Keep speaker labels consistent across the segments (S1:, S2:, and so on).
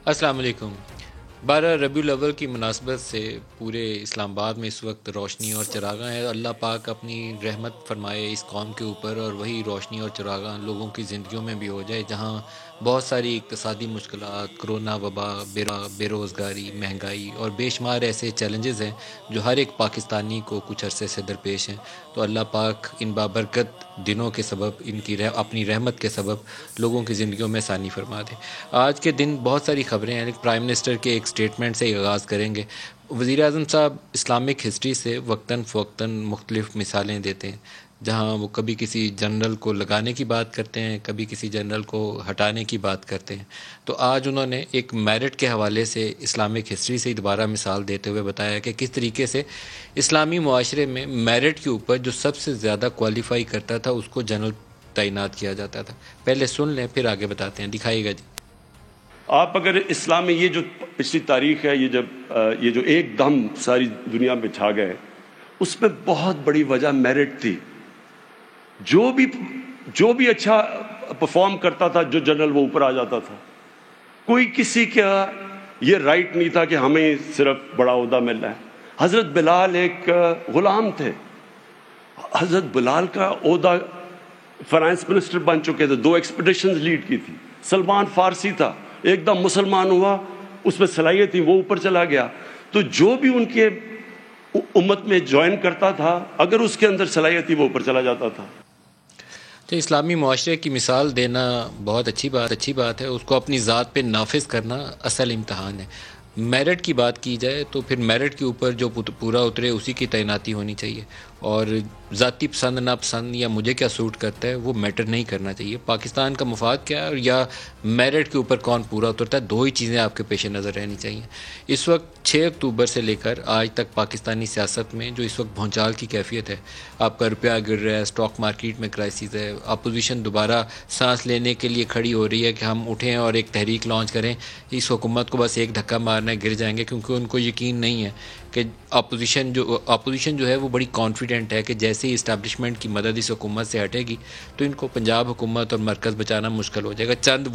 S1: السلام علیکم۔ 12 ربیع الاول کی مناسبت سے پورے اسلام آباد میں اس وقت روشنی اور چراغاں ہیں۔ اللہ پاک اپنی رحمت فرمائے اس قوم کے اوپر، اور وہی روشنی اور چراغاں لوگوں کی زندگیوں میں بھی ہو جائے، جہاں بہت ساری اقتصادی مشکلات، کرونا وبا، بے روزگاری، مہنگائی اور بے شمار ایسے چیلنجز ہیں جو ہر ایک پاکستانی کو کچھ عرصے سے درپیش ہیں۔ تو اللہ پاک ان بابرکت دنوں کے سبب، اپنی رحمت کے سبب لوگوں کی زندگیوں میں آسانی فرما دے۔ آج کے دن بہت ساری خبریں ہیں۔ پرائم منسٹر کے ایک سٹیٹمنٹ سے آغاز کریں گے۔ وزیر اعظم صاحب اسلامک ہسٹری سے وقتاً فوقتاً مختلف مثالیں دیتے ہیں، جہاں وہ کبھی کسی جنرل کو لگانے کی بات کرتے ہیں، کبھی کسی جنرل کو ہٹانے کی بات کرتے ہیں۔ تو آج انہوں نے ایک میرٹ کے حوالے سے اسلامک ہسٹری سے دوبارہ مثال دیتے ہوئے بتایا کہ کس طریقے سے اسلامی معاشرے میں میرٹ کے اوپر جو سب سے زیادہ کوالیفائی کرتا تھا اس کو جنرل تعینات کیا جاتا تھا۔ پہلے سن لیں پھر آگے بتاتے ہیں، دکھائیے گا جی۔
S2: آپ اگر اسلام میں یہ جو پچھلی تاریخ ہے، یہ جو ایک دم ساری دنیا میں چھا گئے، اس میں بہت بڑی وجہ میرٹ تھی۔ جو بھی اچھا پرفارم کرتا تھا، جو جنرل، وہ اوپر آ جاتا تھا۔ کوئی کسی کا یہ رائٹ نہیں تھا کہ ہمیں صرف بڑا عہدہ مل رہا ہے۔ حضرت بلال ایک غلام تھے۔ حضرت بلال کا عہدہ فائنانس منسٹر بن چکے تھے، 2 ایکسپیڈیشنز لیڈ کی تھی۔ سلمان فارسی تھا، ایک دم مسلمان ہوا، اس میں صلاحیت تھی، وہ اوپر چلا گیا۔ تو جو بھی ان کے امت میں جوائن کرتا تھا، اگر اس کے اندر صلاحیت تھی، وہ اوپر چلا جاتا تھا۔
S1: تو اسلامی معاشرے کی مثال دینا بہت اچھی بات ہے، اس کو اپنی ذات پہ نافذ کرنا اصل امتحان ہے۔ میرٹ کی بات کی جائے تو پھر میرٹ کے اوپر جو پورا اترے اسی کی تعیناتی ہونی چاہیے، اور ذاتی پسند ناپسند یا مجھے کیا سوٹ کرتا ہے وہ میٹر نہیں کرنا چاہیے۔ پاکستان کا مفاد کیا ہے یا میرٹ کے اوپر کون پورا اترتا ہے، 2 ہی چیزیں آپ کے پیش نظر رہنی چاہیے۔ اس وقت 6 اکتوبر سے لے کر آج تک پاکستانی سیاست میں جو اس وقت بھونچال کی کیفیت ہے، آپ کا روپیہ گر رہا ہے، اسٹاک مارکیٹ میں کرائسس ہے، اپوزیشن دوبارہ سانس لینے کے لیے کھڑی ہو رہی ہے کہ ہم اٹھیں اور ایک تحریک لانچ کریں، اس حکومت کو بس ایک دھکا مارنا ہے، گر جائیں گے، کیونکہ ان کو یقین نہیں ہے کہ اپوزیشن جو ہے وہ بڑی کانفیڈنٹ ہے کہ جیسے ہی اسٹیبلشمنٹ کی مدد اس حکومت سے ہٹے گی تو ان کو پنجاب حکومت اور مرکز بچانا مشکل ہو جائے گا۔ چند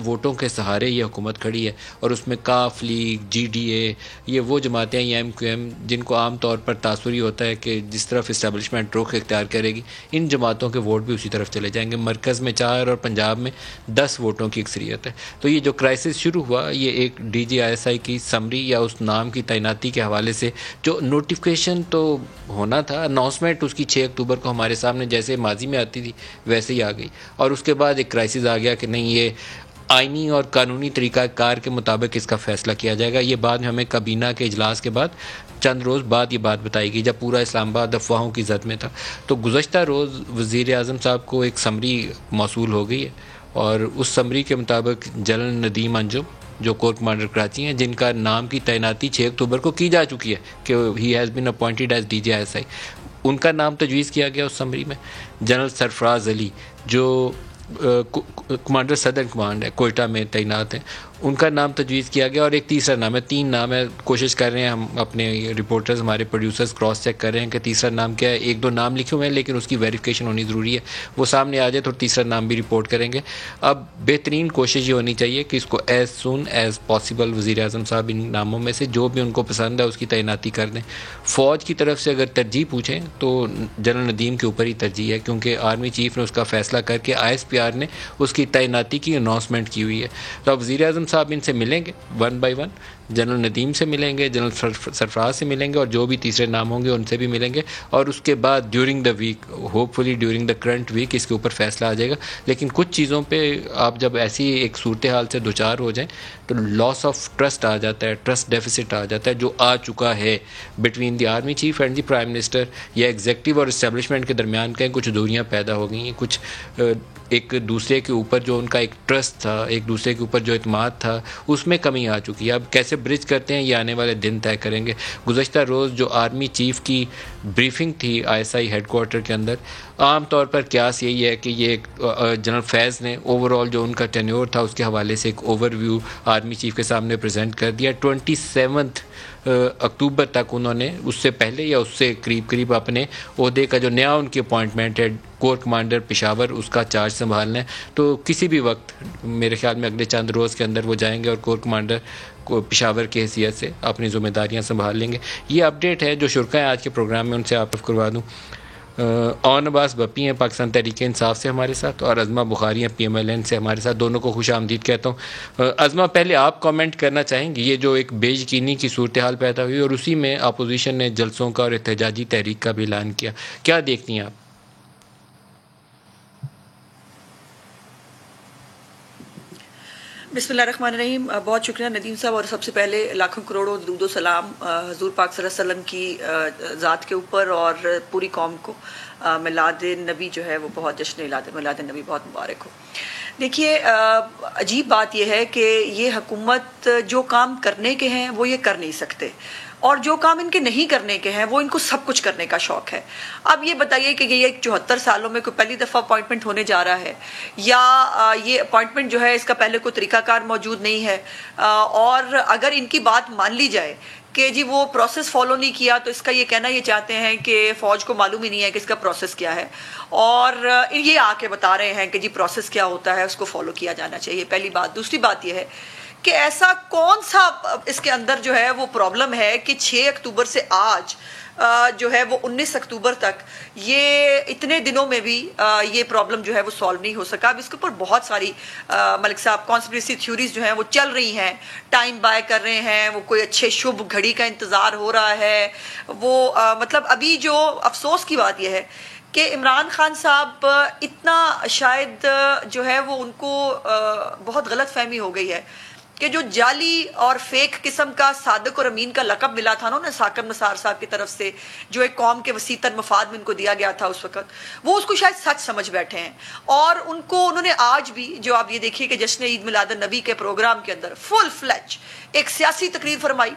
S1: ووٹوں کے سہارے یہ حکومت کھڑی ہے، اور اس میں کاف، لیگ، جی ڈی اے، یہ وہ جماعتیں ہیں، ایم کیو ایم، جن کو عام طور پر تاثر یہ ہوتا ہے کہ جس طرف اسٹیبلشمنٹ رخ اختیار کرے گی، ان جماعتوں کے ووٹ بھی اسی طرف چلے جائیں گے۔ مرکز میں 4 اور پنجاب میں 10 ووٹوں کی اکثریت ہے۔ تو یہ جو کرائسس شروع ہوا، یہ ایک ڈی جی آئی ایس آئی کی سمری یا اس نام کی تعیناتی کے حوالے سے جو نوٹیفیکیشن تو ہونا تھا، اناؤنسمنٹ اس کی 6 اکتوبر کو ہمارے سامنے جیسے ماضی میں آتی تھی ویسے ہی آ گئی، اور اس کے بعد ایک کرائسس آ گیا کہ نہیں، یہ آئینی اور قانونی طریقہ کار کے مطابق اس کا فیصلہ کیا جائے گا۔ یہ بعد میں ہمیں کابینہ کے اجلاس کے بعد چند روز بعد یہ بات بتائی گئی، جب پورا اسلام آباد افواہوں کی زد میں تھا۔ تو گزشتہ روز وزیر اعظم صاحب کو ایک سمری موصول ہو گئی ہے، اور اس سمری کے مطابق جنرل ندیم انجم جو کور کمانڈر کراچی ہیں، جن کا نام کی تعیناتی 6 اکتوبر کو کی جا چکی ہے کہ he has been appointed as D G I S I, ان کا نام تجویز کیا گیا اس سمری میں۔ جنرل سرفراز علی جو کمانڈر صدر کمانڈ ہے، کوئٹہ میں تعینات ہیں، ان کا نام تجویز کیا گیا، اور ایک تیسرا نام ہے، 3 نام ہے، کوشش کر رہے ہیں ہم اپنے رپورٹرز، ہمارے پروڈیوسرز کراس چیک کر رہے ہیں کہ تیسرا نام کیا ہے۔ 1-2 نام لکھے ہوئے ہیں لیکن اس کی ویریفیکیشن ہونی ضروری ہے، وہ سامنے آ جائے تو تیسرا نام بھی رپورٹ کریں گے۔ اب بہترین کوشش یہ ہونی چاہیے کہ اس کو ایز سون ایز پاسبل وزیر اعظم صاحب ان ناموں میں سے جو بھی ان کو پسند ہے اس کی تعیناتی کر دیں۔ فوج کی طرف سے اگر ترجیح پوچھیں تو جنرل ندیم کے اوپر ہی ترجیح ہے، کیونکہ آرمی چیف نے اس کا فیصلہ کر کے آئی ایس پی آر نے اس کی تعیناتی کی اناؤنسمنٹ کی ہوئی ہے۔ تو اب وزیر اعظم صاحب ان سے ملیں گے 1 by 1، جنرل ندیم سے ملیں گے، جنرل سرفراز سے ملیں گے، اور جو بھی تیسرے نام ہوں گے ان سے بھی ملیں گے، اور اس کے بعد during the week, hopefully during the current week, اس کے اوپر فیصلہ آ جائے گا۔ لیکن کچھ چیزوں پہ آپ جب ایسی ایک صورتحال سے دوچار ہو جائیں تو لاس آف ٹرسٹ آ جاتا ہے، ٹرسٹ ڈیفیسٹ آ جاتا ہے، جو آ چکا ہے between the army chief and the prime minister, یا ایگزیکٹو اور اسٹیبلشمنٹ کے درمیان کہیں کچھ دوریاں پیدا ہو گئی ہیں، کچھ ایک دوسرے کے اوپر جو ان کا ایک ٹرسٹ تھا، ایک دوسرے کے اوپر جو اعتماد تھا، اس میں کمی آ چکی ہے۔ اب کیسے برج کرتے ہیں یہ آنے والے دن طے کریں گے۔ گزشتہ روز جو آرمی چیف کی بریفنگ تھی آئی ایس آئی ہیڈ کوارٹر کے اندر، عام طور پر قیاس یہی ہے کہ یہ جنرل فیض نے اوور آل جو ان کا ٹینیور تھا اس کے حوالے سے ایک اوور ویو آرمی چیف کے سامنے پریزنٹ کر دیا۔ 27 اکتوبر تک انہوں نے اس سے پہلے یا اس سے قریب قریب اپنے عہدے کا جو نیا ان کی اپوائنٹمنٹ ہے کور کمانڈر پشاور اس کا چارج سنبھالنا ہے. تو کسی بھی وقت میرے خیال میں اگلے چند روز کے اندر وہ جائیں گے اور کور کمانڈر کو پشاور کی حیثیت سے اپنی ذمہ داریاں سنبھال لیں گے. یہ اپڈیٹ ہے جو شرکا ہیں آج کے پروگرام میں، ان سے آپ کروا دوں. اون عباس بپی ہیں پاکستان تحریک انصاف سے ہمارے ساتھ، اور عظمہ بخاری ہیں پی ایم ایل این سے ہمارے ساتھ. دونوں کو خوش آمدید کہتا ہوں. عظمہ پہلے آپ کامنٹ کرنا چاہیں گے یہ جو ایک بے یقینی کی صورتحال پیدا ہوئی اور اسی میں اپوزیشن نے جلسوں کا اور احتجاجی تحریک کا بھی اعلان کیا، کیا دیکھتی ہیں آپ؟
S3: بسم اللہ الرحمن الرحیم. بہت شکریہ ندیم صاحب، اور سب سے پہلے لاکھوں کروڑوں درود و سلام حضور پاک صلی اللہ علیہ وسلم کی ذات کے اوپر اور پوری قوم کو میلاد نبی جو ہے وہ بہت جشن میلاد نبی بہت مبارک ہو. دیکھیے عجیب بات یہ ہے کہ یہ حکومت جو کام کرنے کے ہیں وہ یہ کر نہیں سکتے، اور جو کام ان کے نہیں کرنے کے ہیں وہ ان کو سب کچھ کرنے کا شوق ہے. اب یہ بتائیے کہ یہ 74 سالوں میں کوئی پہلی دفعہ اپوائنٹمنٹ ہونے جا رہا ہے، یا یہ اپوائنٹمنٹ جو ہے اس کا پہلے کوئی طریقہ کار موجود نہیں ہے، اور اگر ان کی بات مان لی جائے کہ جی وہ پروسیس فالو نہیں کیا، تو اس کا یہ کہنا یہ چاہتے ہیں کہ فوج کو معلوم ہی نہیں ہے کہ اس کا پروسیس کیا ہے، اور یہ آ کے بتا رہے ہیں کہ جی پروسیس کیا ہوتا ہے، اس کو فالو کیا جانا چاہیے. پہلی بات. دوسری بات یہ ہے کہ ایسا کون سا اس کے اندر جو ہے وہ پرابلم ہے کہ 6 اکتوبر سے آج جو ہے وہ 19 اکتوبر تک یہ اتنے دنوں میں بھی یہ پرابلم جو ہے وہ سالو نہیں ہو سکا. اب اس کے اوپر بہت ساری ملک صاحب کانسپریسی تھیوریز جو ہیں وہ چل رہی ہیں، ٹائم بائی کر رہے ہیں، وہ کوئی اچھے شبھ گھڑی کا انتظار ہو رہا ہے. وہ مطلب ابھی جو افسوس کی بات یہ ہے کہ عمران خان صاحب اتنا شاید جو ہے وہ ان کو بہت غلط فہمی ہو گئی ہے کہ جو جعلی اور فیک قسم کا صادق اور امین کا لقب ملا تھا نا ثاقب نثار صاحب کی طرف سے، جو ایک قوم کے وسیع تر مفاد میں ان کو دیا گیا تھا اس وقت، وہ اس کو شاید سچ سمجھ بیٹھے ہیں. اور انہوں نے آج بھی جو آپ یہ دیکھیے کہ جشن عید میلاد النبی کے پروگرام کے اندر فل فلیج ایک سیاسی تقریر فرمائی،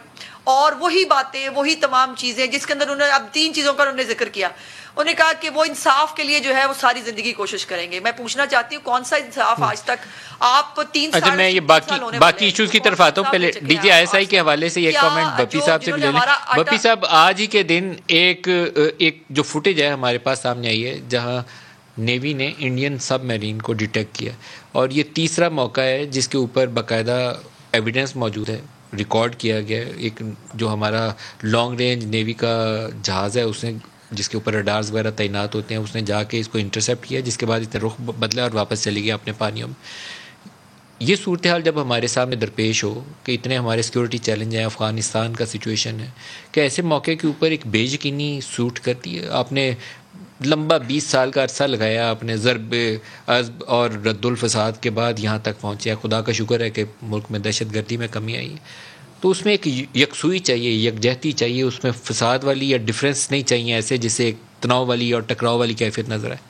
S3: اور وہی باتیں وہی تمام چیزیں جس کے اندر انہوں نے اب 3 چیزوں کا انہوں نے ذکر کیا. انہوں نے کہا کہ وہ انصاف کے لیے جو ہے وہ ساری زندگی کوشش کریں گے. میں پوچھنا چاہتی ہوں کون سا انصاف آج تک آپ 3 سال.
S1: اچھا میں یہ باقی ایشوز کی طرف آتا ہوں. پہلے ڈی جی آئی ایس آئی کے حوالے سے یہ کامنٹ بپی صاحب سے بھی لے لیں. بپی صاحب آج ہی کے دن ایک جو فوٹیج ہے ہمارے پاس سامنے آئی ہے جہاں نیوی نے انڈین سب میرین کو ڈیٹیکٹ کیا، اور یہ تیسرا موقع ہے جس کے اوپر باقاعدہ ایویڈنس موجود ہے، ریکارڈ کیا گیا. ایک جو ہمارا لانگ رینج نیوی کا جہاز ہے اس نے جس کے اوپر ریڈارز وغیرہ تعینات ہوتے ہیں، اس نے جا کے اس کو انٹرسیپٹ کیا، جس کے بعد اس نے رخ بدلا اور واپس چلی گیا اپنے پانیوں میں. یہ صورتحال جب ہمارے سامنے درپیش ہو کہ اتنے ہمارے سیکورٹی چیلنج ہیں، افغانستان کا سچویشن ہے، کہ ایسے موقع کے اوپر ایک بے یقینی سوٹ کرتی ہے. آپ نے لمبا 20 سال کا عرصہ لگایا، آپ نے ضرب عزب اور رد الفساد کے بعد یہاں تک پہنچے. خدا کا شکر ہے کہ ملک میں دہشت گردی میں کمی آئی ہے، تو اس میں ایک یکسوئی چاہیے، یکجہتی چاہیے، اس میں فساد والی یا ڈفرینس نہیں چاہیے ایسے جسے ایک تناؤ والی اور ٹکراؤ والی کیفیت نظر آئے.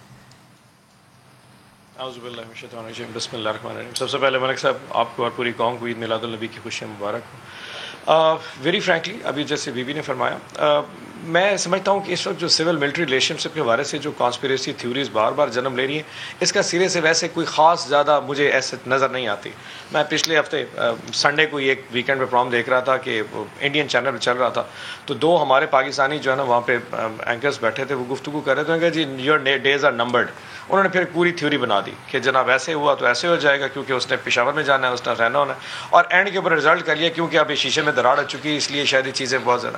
S4: اعوذ باللہ من الشیطان الرجیم. بسم اللہ الرحمن الرحیم. سب سے پہلے ملک صاحب آپ کو اور پوری قوم کو عید میلاد النبی کی خوشیاں مبارک ہوں. ویری فرینکلی ابھی جیسے بی بی نے فرمایا، میں سمجھتا ہوں کہ اس وقت جو سول ملٹری ریلیشن شپ کے حوالے سے جو کانسپریسی تھیوریز بار بار جنم لے رہی ہیں، اس کا سرے سے ویسے کوئی خاص زیادہ مجھے ایسے نظر نہیں آتی. میں پچھلے ہفتے سنڈے کو ایک ویکینڈ پہ پروگرام دیکھ رہا تھا کہ انڈین چینل پہ چل رہا تھا، تو 2 ہمارے پاکستانی جو ہے نا وہاں پہ اینکرز بیٹھے تھے، وہ گفتگو کر رہے تھے کہ جی یور ڈیز آر نمبرڈ. انہوں نے پھر پوری تھیوری بنا دی کہ جناب ایسے ہوا تو ایسے ہو جائے گا، کیونکہ اس نے پشاور میں جانا ہے، اس نے رہنا ہونا ہے، اور اینڈ کے اوپر رزلٹ کر لیا کیونکہ اب شیشے میں دراڑ آ چکی ہے، اس لیے شاید یہ چیزیں بہت زیادہ.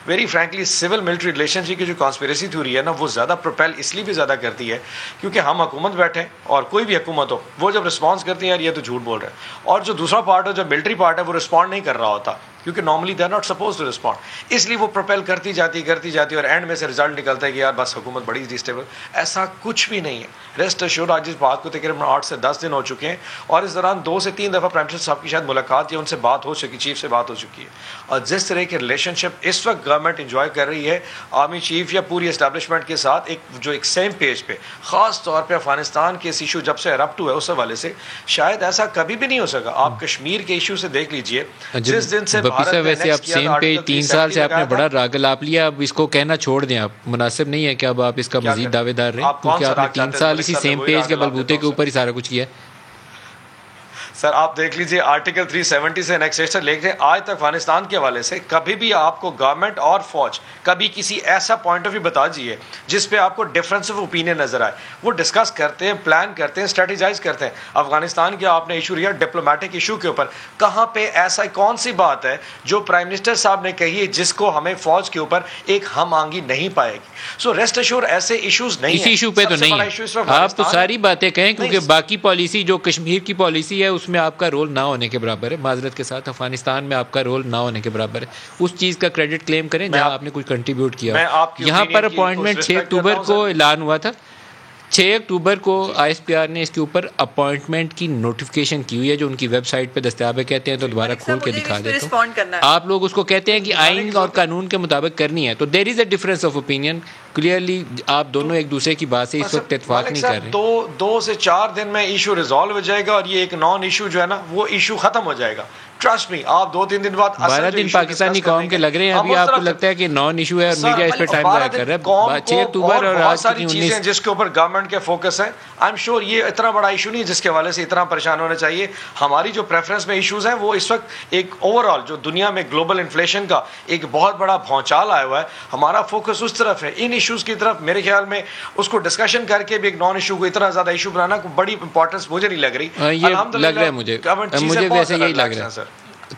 S4: Very frankly civil military relationship کی جو کانسپریسی تھیوری ہے نا، وہ زیادہ پروپیل اس لیے بھی زیادہ کرتی ہے کیونکہ ہم حکومت بیٹھے اور کوئی بھی حکومت ہو، وہ جب رسپانس کرتی ہے یار یہ تو جھوٹ بول رہے ہیں، اور جو دوسرا پارٹ ہے جو ملٹری پارٹ ہے وہ رسپونڈ نہیں کر رہا ہوتا کیونکہ normally they are not suppose to respond, اس لیے وہ پروپیل کرتی جاتی اور اینڈ میں سے رزلٹ نکلتا ہے کہ یار بس حکومت بڑی ڈسٹیبل. ایسا کچھ بھی نہیں ہے. ریسٹ ایشور آج اس بات کو تقریباً 8 سے 10 دن ہو چکے ہیں، اور اس دوران 2 سے 3 دفعہ پرائم منسٹر صاحب کی شاید ملاقات یا ان سے بات ہو چکی، چیف سے بات ہو چکی ہے. اور جس طرح کے ریلیشن شپ اس وقت گورنمنٹ انجوائے کر رہی ہے آرمی چیف یا پوری اسٹیبلشمنٹ کے ساتھ، ایک سیم پیج پہ، خاص طور پہ افغانستان کے اس ایشو جب سے ایرپٹ ہوا ہے اس حوالے سے شاید ایسا کبھی بھی نہیں ہو سکا. آپ کشمیر کے ایشو سے دیکھ لیجئے، جس دن سے
S1: سیم پیج 3 سال سے آپ نے بڑا راگ لاپ لیا، اب اس کو کہنا چھوڑ دیں. آپ مناسب نہیں ہے کہ اب آپ اس کا مزید دعوے دار رہیں، کیونکہ آپ نے 3 سال اسی سیم پیج کے بلبوتے کے اوپر ہی سارا کچھ کیا.
S4: سر آپ دیکھ لیجئے آرٹیکل 370 سے نیکسٹ لے آج تک افغانستان کے حوالے سے کبھی بھی آپ کو گورنمنٹ اور فوج کبھی کسی ایسا پوائنٹ آف ویو بتا دیجیے جس پہ آپ کو ڈفرینس آف اوپینین نظر آئے. وہ ڈسکس کرتے ہیں, پلان کرتے ہیں, اسٹریٹجائز کرتے ہیں. افغانستان کے آپ نے ایشو لیا ڈپلومیٹک ایشو کے اوپر, کہاں پہ ایسا کون سی بات ہے جو پرائم منسٹر صاحب نے کہی ہے جس کو ہمیں فوج کے اوپر ایک ہم آہنگی نہیں پائے گی. سو ریسٹ ایشور ایسے ایشوز نہیں ہیں,
S1: اسی ایشو پہ تو نہیں ہے. آپ تو ساری باتیں کہیں کیونکہ باقی پالیسی جو کشمیر کی پالیسی ہے اس میں آپ کا رول نہ ہونے کے برابر ہے. معذرت کے ساتھ افغانستان میں آپ کا رول نہ ہونے کے برابر ہے. اس چیز کا کریڈٹ کلیم کریں جہاں آپ نے کچھ کنٹریبیوٹ کیا. یہاں پر اپوائنٹمنٹ 6 اکتوبر کو اعلان ہوا تھا. 6 اکتوبر کو آئی ایس پی آر نے اس کے اوپر اپوائنٹمنٹ کی نوٹیفیکیشن کی ہوئی ہے جو ان کی ویب سائٹ پہ دستیاب ہے. کہتے ہیں تو دوبارہ کھول کے دکھا دیتا ہوں. آپ لوگ اس کو کہتے ہیں کہ آئین اور قانون کے مطابق کرنی ہے, تو there is a difference of opinion. Clearly آپ دونوں ایک دوسرے کی بات سے اس وقت اتفاق نہیں کر رہے.
S4: 2 سے 4 دن میں ایشو ریزالو ہو جائے گا اور یہ ایک نان ایشو جو ہے نا وہ ایشو ختم ہو جائے گا. ٹرسٹ می, آپ 2-3 دن بعد
S1: 12 دن پاکستانی قوم کے لگ رہے ہیں. ابھی آپ کو لگتا ہے کہ نان ایشو ہے اور میڈیا اس پہ ٹائم ضائع کر رہا ہے. 6 اکتوبر اور
S4: بہت ساری چیزیں جس کے اوپر گورنمنٹ کے فوکس ہے. آئی ایم شیور یہ اتنا بڑا ایشو نہیں جس کے حوالے سے اتنا پریشان ہونا چاہیے. ہماری جو پریفرنس میں ایشوز ہیں وہ اس وقت ایک اوور آل جو دنیا میں گلوبل انفلیشن کا ایک بہت بڑا بھونچال آیا ہوا ہے, ہمارا فوکس اس طرف ہے, ان ایشوز کی طرف. میرے خیال میں اس کو ڈسکشن کر کے بھی ایک نان ایشو کو اتنا زیادہ ایشو بنانا کوئی بڑی امپورٹنس مجھے نہیں لگ رہی.
S1: یہ لگ رہا ہے مجھے ویسے یہی لگ رہا ہے.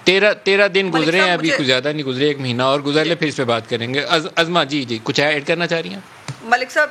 S1: 13 دن گزرے ہیں, ابھی کچھ زیادہ نہیں گزرے, 1 مہینہ اور گزر لے پھر اس پہ بات کریں گے. ازما جی کچھ ایڈ کرنا چاہ رہی ہیں
S3: ملک صاحب؟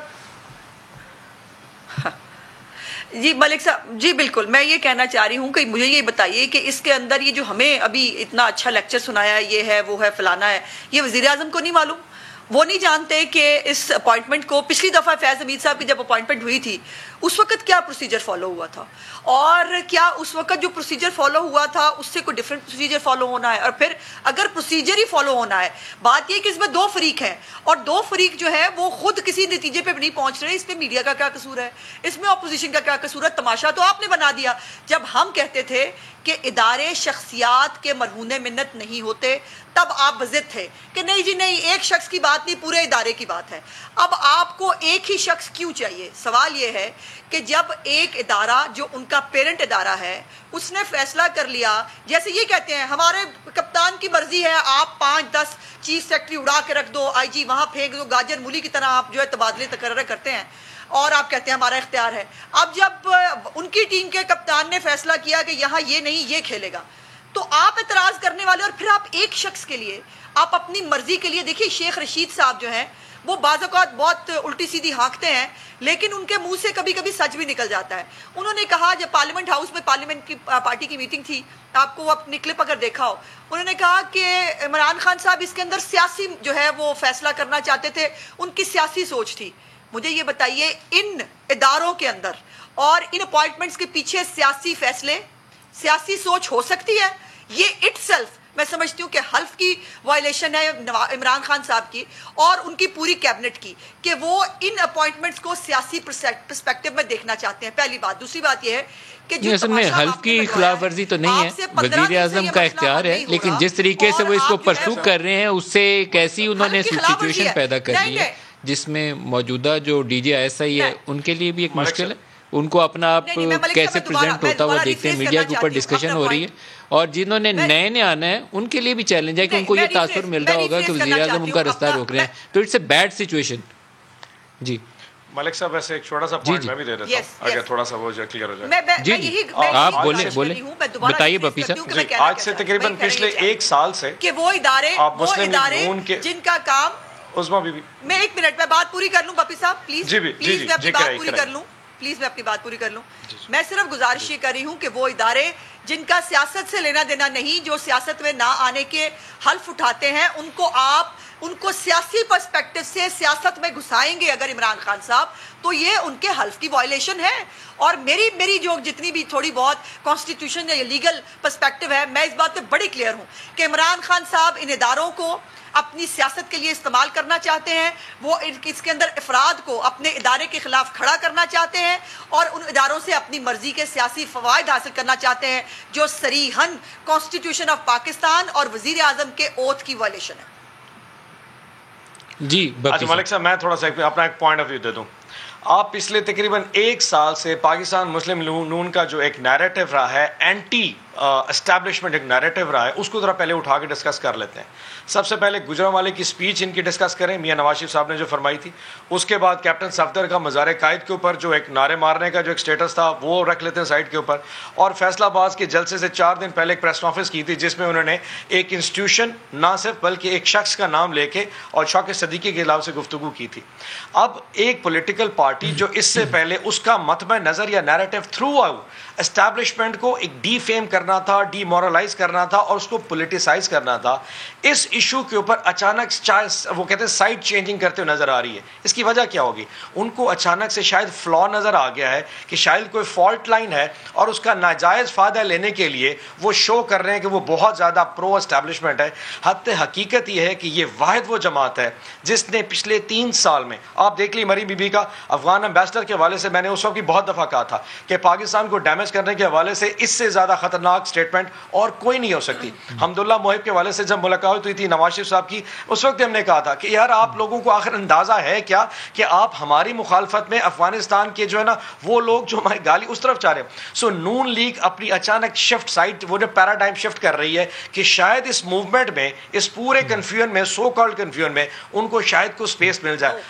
S3: ملک صاحب جی بالکل, میں یہ کہنا چاہ رہی ہوں کہ مجھے یہ بتائیے کہ اس کے اندر یہ جو ہمیں ابھی اتنا اچھا لیکچر سنایا ہے, یہ ہے وہ ہے فلانا ہے, یہ وزیر اعظم کو نہیں معلوم؟ وہ نہیں جانتے کہ اس اپوائنٹمنٹ کو پچھلی دفعہ فیض حمید صاحب کی جب اپوائنٹمنٹ ہوئی تھی اس وقت کیا پروسیجر فالو ہوا تھا, اور کیا اس وقت جو پروسیجر فالو ہوا تھا اس سے کوئی ڈفرینٹ پروسیجر فالو ہونا ہے؟ اور پھر اگر پروسیجر ہی فالو ہونا ہے, بات یہ کہ اس میں 2 فریق ہیں اور 2 فریق جو ہے وہ خود کسی نتیجے پہ نہیں پہنچ رہے. اس میں میڈیا کا کیا قصور ہے, اس میں اپوزیشن کا کیا قصور ہے؟ تماشا تو آپ نے بنا دیا. جب ہم کہتے تھے کہ ادارے شخصیات کے مرہون منت نہیں ہوتے تب آپ بضد تھے کہ نہیں جی نہیں, ایک شخص کی بات نہیں, پورے ادارے کی بات ہے. اب آپ کو ایک ہی شخص کیوں چاہیے؟ سوال یہ ہے کہ جب ایک ادارہ جو ان کا پیرنٹ ادارہ ہے اس نے فیصلہ کر لیا, جیسے یہ کہتے ہیں ہمارے کپتان کی مرضی ہے, آپ 5-10 چیف سیکرٹری اڑا کے رکھ دو, آئی جی وہاں پھینک دو, گاجر مولی کی طرح آپ جو ہے تبادلے تقرر کرتے ہیں اور آپ کہتے ہیں ہمارا اختیار ہے. اب جب ان کی ٹیم کے کپتان نے فیصلہ کیا کہ یہاں یہ نہیں یہ کھیلے گا, تو آپ اعتراض کرنے والے, اور پھر آپ ایک شخص کے لیے آپ اپنی مرضی کے لیے. دیکھیے شیخ رشید صاحب جو ہیں وہ بعض اوقات بہت الٹی سیدھی ہانکتے ہیں لیکن ان کے منہ سے کبھی کبھی سچ بھی نکل جاتا ہے. انہوں نے کہا جب پارلیمنٹ ہاؤس میں پارلیمنٹ کی پارٹی کی میٹنگ تھی, آپ کو وہ اپنی کلپ اگر دیکھا ہو, انہوں نے کہا کہ عمران خان صاحب اس کے اندر سیاسی جو ہے وہ فیصلہ کرنا چاہتے تھے, ان کی سیاسی سوچ تھی. مجھے یہ بتائیے ان اداروں کے اندر اور ان اپوائنٹمنٹس کے پیچھے سیاسی فیصلے, سیاسی سوچ ہو سکتی ہے؟ یہ اٹ سیلف میں سمجھتی ہوں کہ حلف کی وائلیشن ہے عمران خان صاحب کی اور ان کی پوری کیبنٹ کی کہ وہ ان اپوائنٹمنٹس کو سیاسی پرسپیکٹو میں دیکھنا چاہتے ہیں. پہلی بات. دوسری بات یہ ہے کہ جو
S1: اصل میں حلف کی خلاف ورزی تو نہیں ہے, وزیر اعظم کا اختیار ہے, لیکن جس طریقے سے وہ اس کو پرسو کر رہے ہیں اس سے ایک ایسی انہوں نے سچویشن پیدا کر دی ہے جس میں موجودہ جو ڈی جی ایس آئی ہے ان کے لیے بھی ایک مشکل ہے. ان کو اپنا آپ کیسے پریزنٹ ہوتا ہوا دیکھتے ہیں, میڈیا کے اوپر ڈسکشن ہو رہی ہے, اور جنہوں نے نئے نے آنا ہے ان کے لیے بھی چیلنج ہے کہ ان کو یہ تاثر مل رہا ہوگا کہ وزیر اعظم ان کا رستہ روک رہے ہیں, تو اٹس اے بیڈ سچویشن. جی
S4: ملک صاحب ایسے ایک چھوٹا سا پوائنٹ میں بھی دے دیتا ہوں اگر تھوڑا سا وہ کلیئر ہو جائے.
S1: جی آپ بولیں بتائیے بپی صاحب.
S4: آج سے تقریباً پچھلے 1 سال سے
S3: کہ وہ ادارے جن کا کام
S4: عظما بی بی,
S3: میں 1 منٹ میں بات پوری کر لوں بپی صاحب پلیز, پلیز میں اپنی بات پوری کر لوں, پلیز میں اپنی بات پوری کر لوں. میں صرف گزارش یہ کر رہی ہوں کہ وہ ادارے جن کا سیاست سے لینا دینا نہیں, جو سیاست میں نہ آنے کے حلف اٹھاتے ہیں, ان کو سیاسی پرسپیکٹو سے سیاست میں گھسائیں گے اگر عمران خان صاحب, تو یہ ان کے حلف کی وائلیشن ہے. اور میری جو جتنی بھی تھوڑی بہت کانسٹیٹیوشن یا لیگل پرسپیکٹو ہے, میں اس بات پہ بڑی کلیئر ہوں کہ عمران خان صاحب ان اداروں کو اپنی سیاست کے لیے استعمال کرنا چاہتے ہیں, وہ اس کے اندر افراد کو اپنے ادارے کے خلاف کھڑا کرنا چاہتے ہیں اور ان اداروں سے اپنی مرضی کے سیاسی فوائد حاصل کرنا چاہتے ہیں جو صریحاً کانسٹیٹیوشن آف پاکستان اور وزیر اعظم کے اوتھ کی وائلیشن ہے.
S1: جی
S4: اچھا ملک صاحب میں تھوڑا سا اپنا ایک پوائنٹ آف ویو دے دوں. آپ پچھلے تقریباً 1 سال سے پاکستان مسلم نون کا جو ایک نیریٹو رہا ہے، اینٹی اسٹیبلشمنٹ ایک نیریٹو رہا ہے، اس کو ذرا پہلے اٹھا کے ڈسکس کر لیتے ہیں. سب سے پہلے گجرانوالے کی سپیچ ان کی ڈسکس کریں، میاں نواز شریف صاحب نے جو فرمائی تھی. اس کے بعد کیپٹن صفدر کا مزار قائد کے اوپر جو ایک نعرے مارنے کا جو ایک سٹیٹس تھا وہ رکھ لیتے ہیں سائڈ کے اوپر. اور فیصلہ آباد کے جلسے سے 4 دن پہلے ایک پریس کانفرنس کی تھی جس میں انہوں نے ایک انسٹیٹیوشن نہ صرف بلکہ ایک شخص کا نام لے کے اور شوکت صدیقی کے خلاف سے گفتگو کی تھی. اب ایک پولیٹیکل پارٹی جو اس سے پہلے اس کا مطمع نظر یا نیریٹو تھرو آؤٹ اسٹیبلشمنٹ کو ایک ڈی فیم کرنا تھا، ڈی مورلائز کرنا تھا اور اس کو پولیٹیسائز کرنا تھا، اس ایشو کے اوپر اچانک وہ کہتے ہیں سائڈ چینجنگ کرتے ہوئے نظر آ رہی ہے. اس کی وجہ کیا ہوگی؟ ان کو اچانک سے شاید فلا نظر آ گیا ہے کہ شاید کوئی فالٹ لائن ہے اور اس کا ناجائز فائدہ لینے کے لیے وہ شو کر رہے ہیں کہ وہ بہت زیادہ پرو اسٹیبلشمنٹ ہے. حقیقت یہ ہے کہ یہ واحد وہ جماعت ہے جس نے پچھلے 3 سال میں، آپ دیکھ لی مریم بی بی کا افغان امبیسڈر کے حوالے سے میں نے اس وقت بھی بہت دفعہ کہا تھا کہ پاکستان کو ڈیمیج کرنے کے حوالے سے اس سے زیادہ خطرناک سٹیٹمنٹ اور کوئی نہیں ہو سکتی. حمداللہ محب کے حوالے سے جب ملاقات ہوئی تھی نواز شریف صاحب کی، اس وقت ہم نے کہا تھا کہ یار آپ لوگوں کو آخر اندازہ ہے کیا کہ آپ ہماری مخالفت میں افغانستان کے جو ہے نا وہ لوگ جو ہماری گالی اس طرف چاہ رہے ہیں. سو نون لیگ اپنی اچانک شفٹ سائٹ وہ جو پیراڈائم شفٹ کر رہی ہے کہ شاید اس موومنٹ میں، اس پورے کنفیوژن میں، سو کالڈ کنفیوژن میں ان کو شاید کو سپیس مل جائے.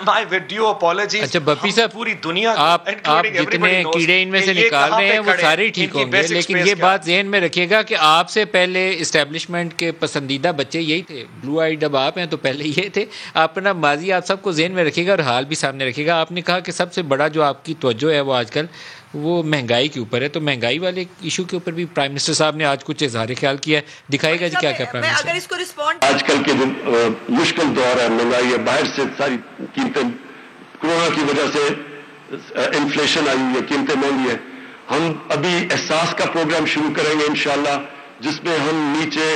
S4: My video apologies.
S1: اچھا بپی صاحب،
S4: پوری دنیا
S1: آپ جتنے کیڑے ان میں سے نکال رہے ہیں وہ سارے ٹھیک ہوں گے، لیکن یہ بات ذہن میں رکھیے گا کہ آپ سے پہلے اسٹیبلشمنٹ کے پسندیدہ بچے یہی تھے. بلو آئیڈ اب آپ ہیں تو پہلے یہ تھے. آپ اپنا ماضی آپ سب کو ذہن میں رکھیے گا اور حال بھی سامنے رکھیے گا. آپ نے کہا کہ سب سے بڑا جو آپ کی توجہ ہے وہ آج کل وہ مہنگائی کے اوپر ہے، تو مہنگائی والے ایشو کے اوپر بھی پرائم منسٹر صاحب نے آج کچھ اظہار خیال کیا ہے. دکھائے گا جی کیا کیا پرائم منسٹر.
S3: اگر اس کو رسپونڈ
S2: آج کل کے جو مشکل دور ہے، مہنگائی ہے، باہر سے ساری قیمتیں، کورونا کی وجہ سے انفلیشن آئی ہوئی ہے، قیمتیں مہنگی ہیں. ہم ابھی احساس کا پروگرام شروع کریں گے انشاءاللہ، جس میں ہم نیچے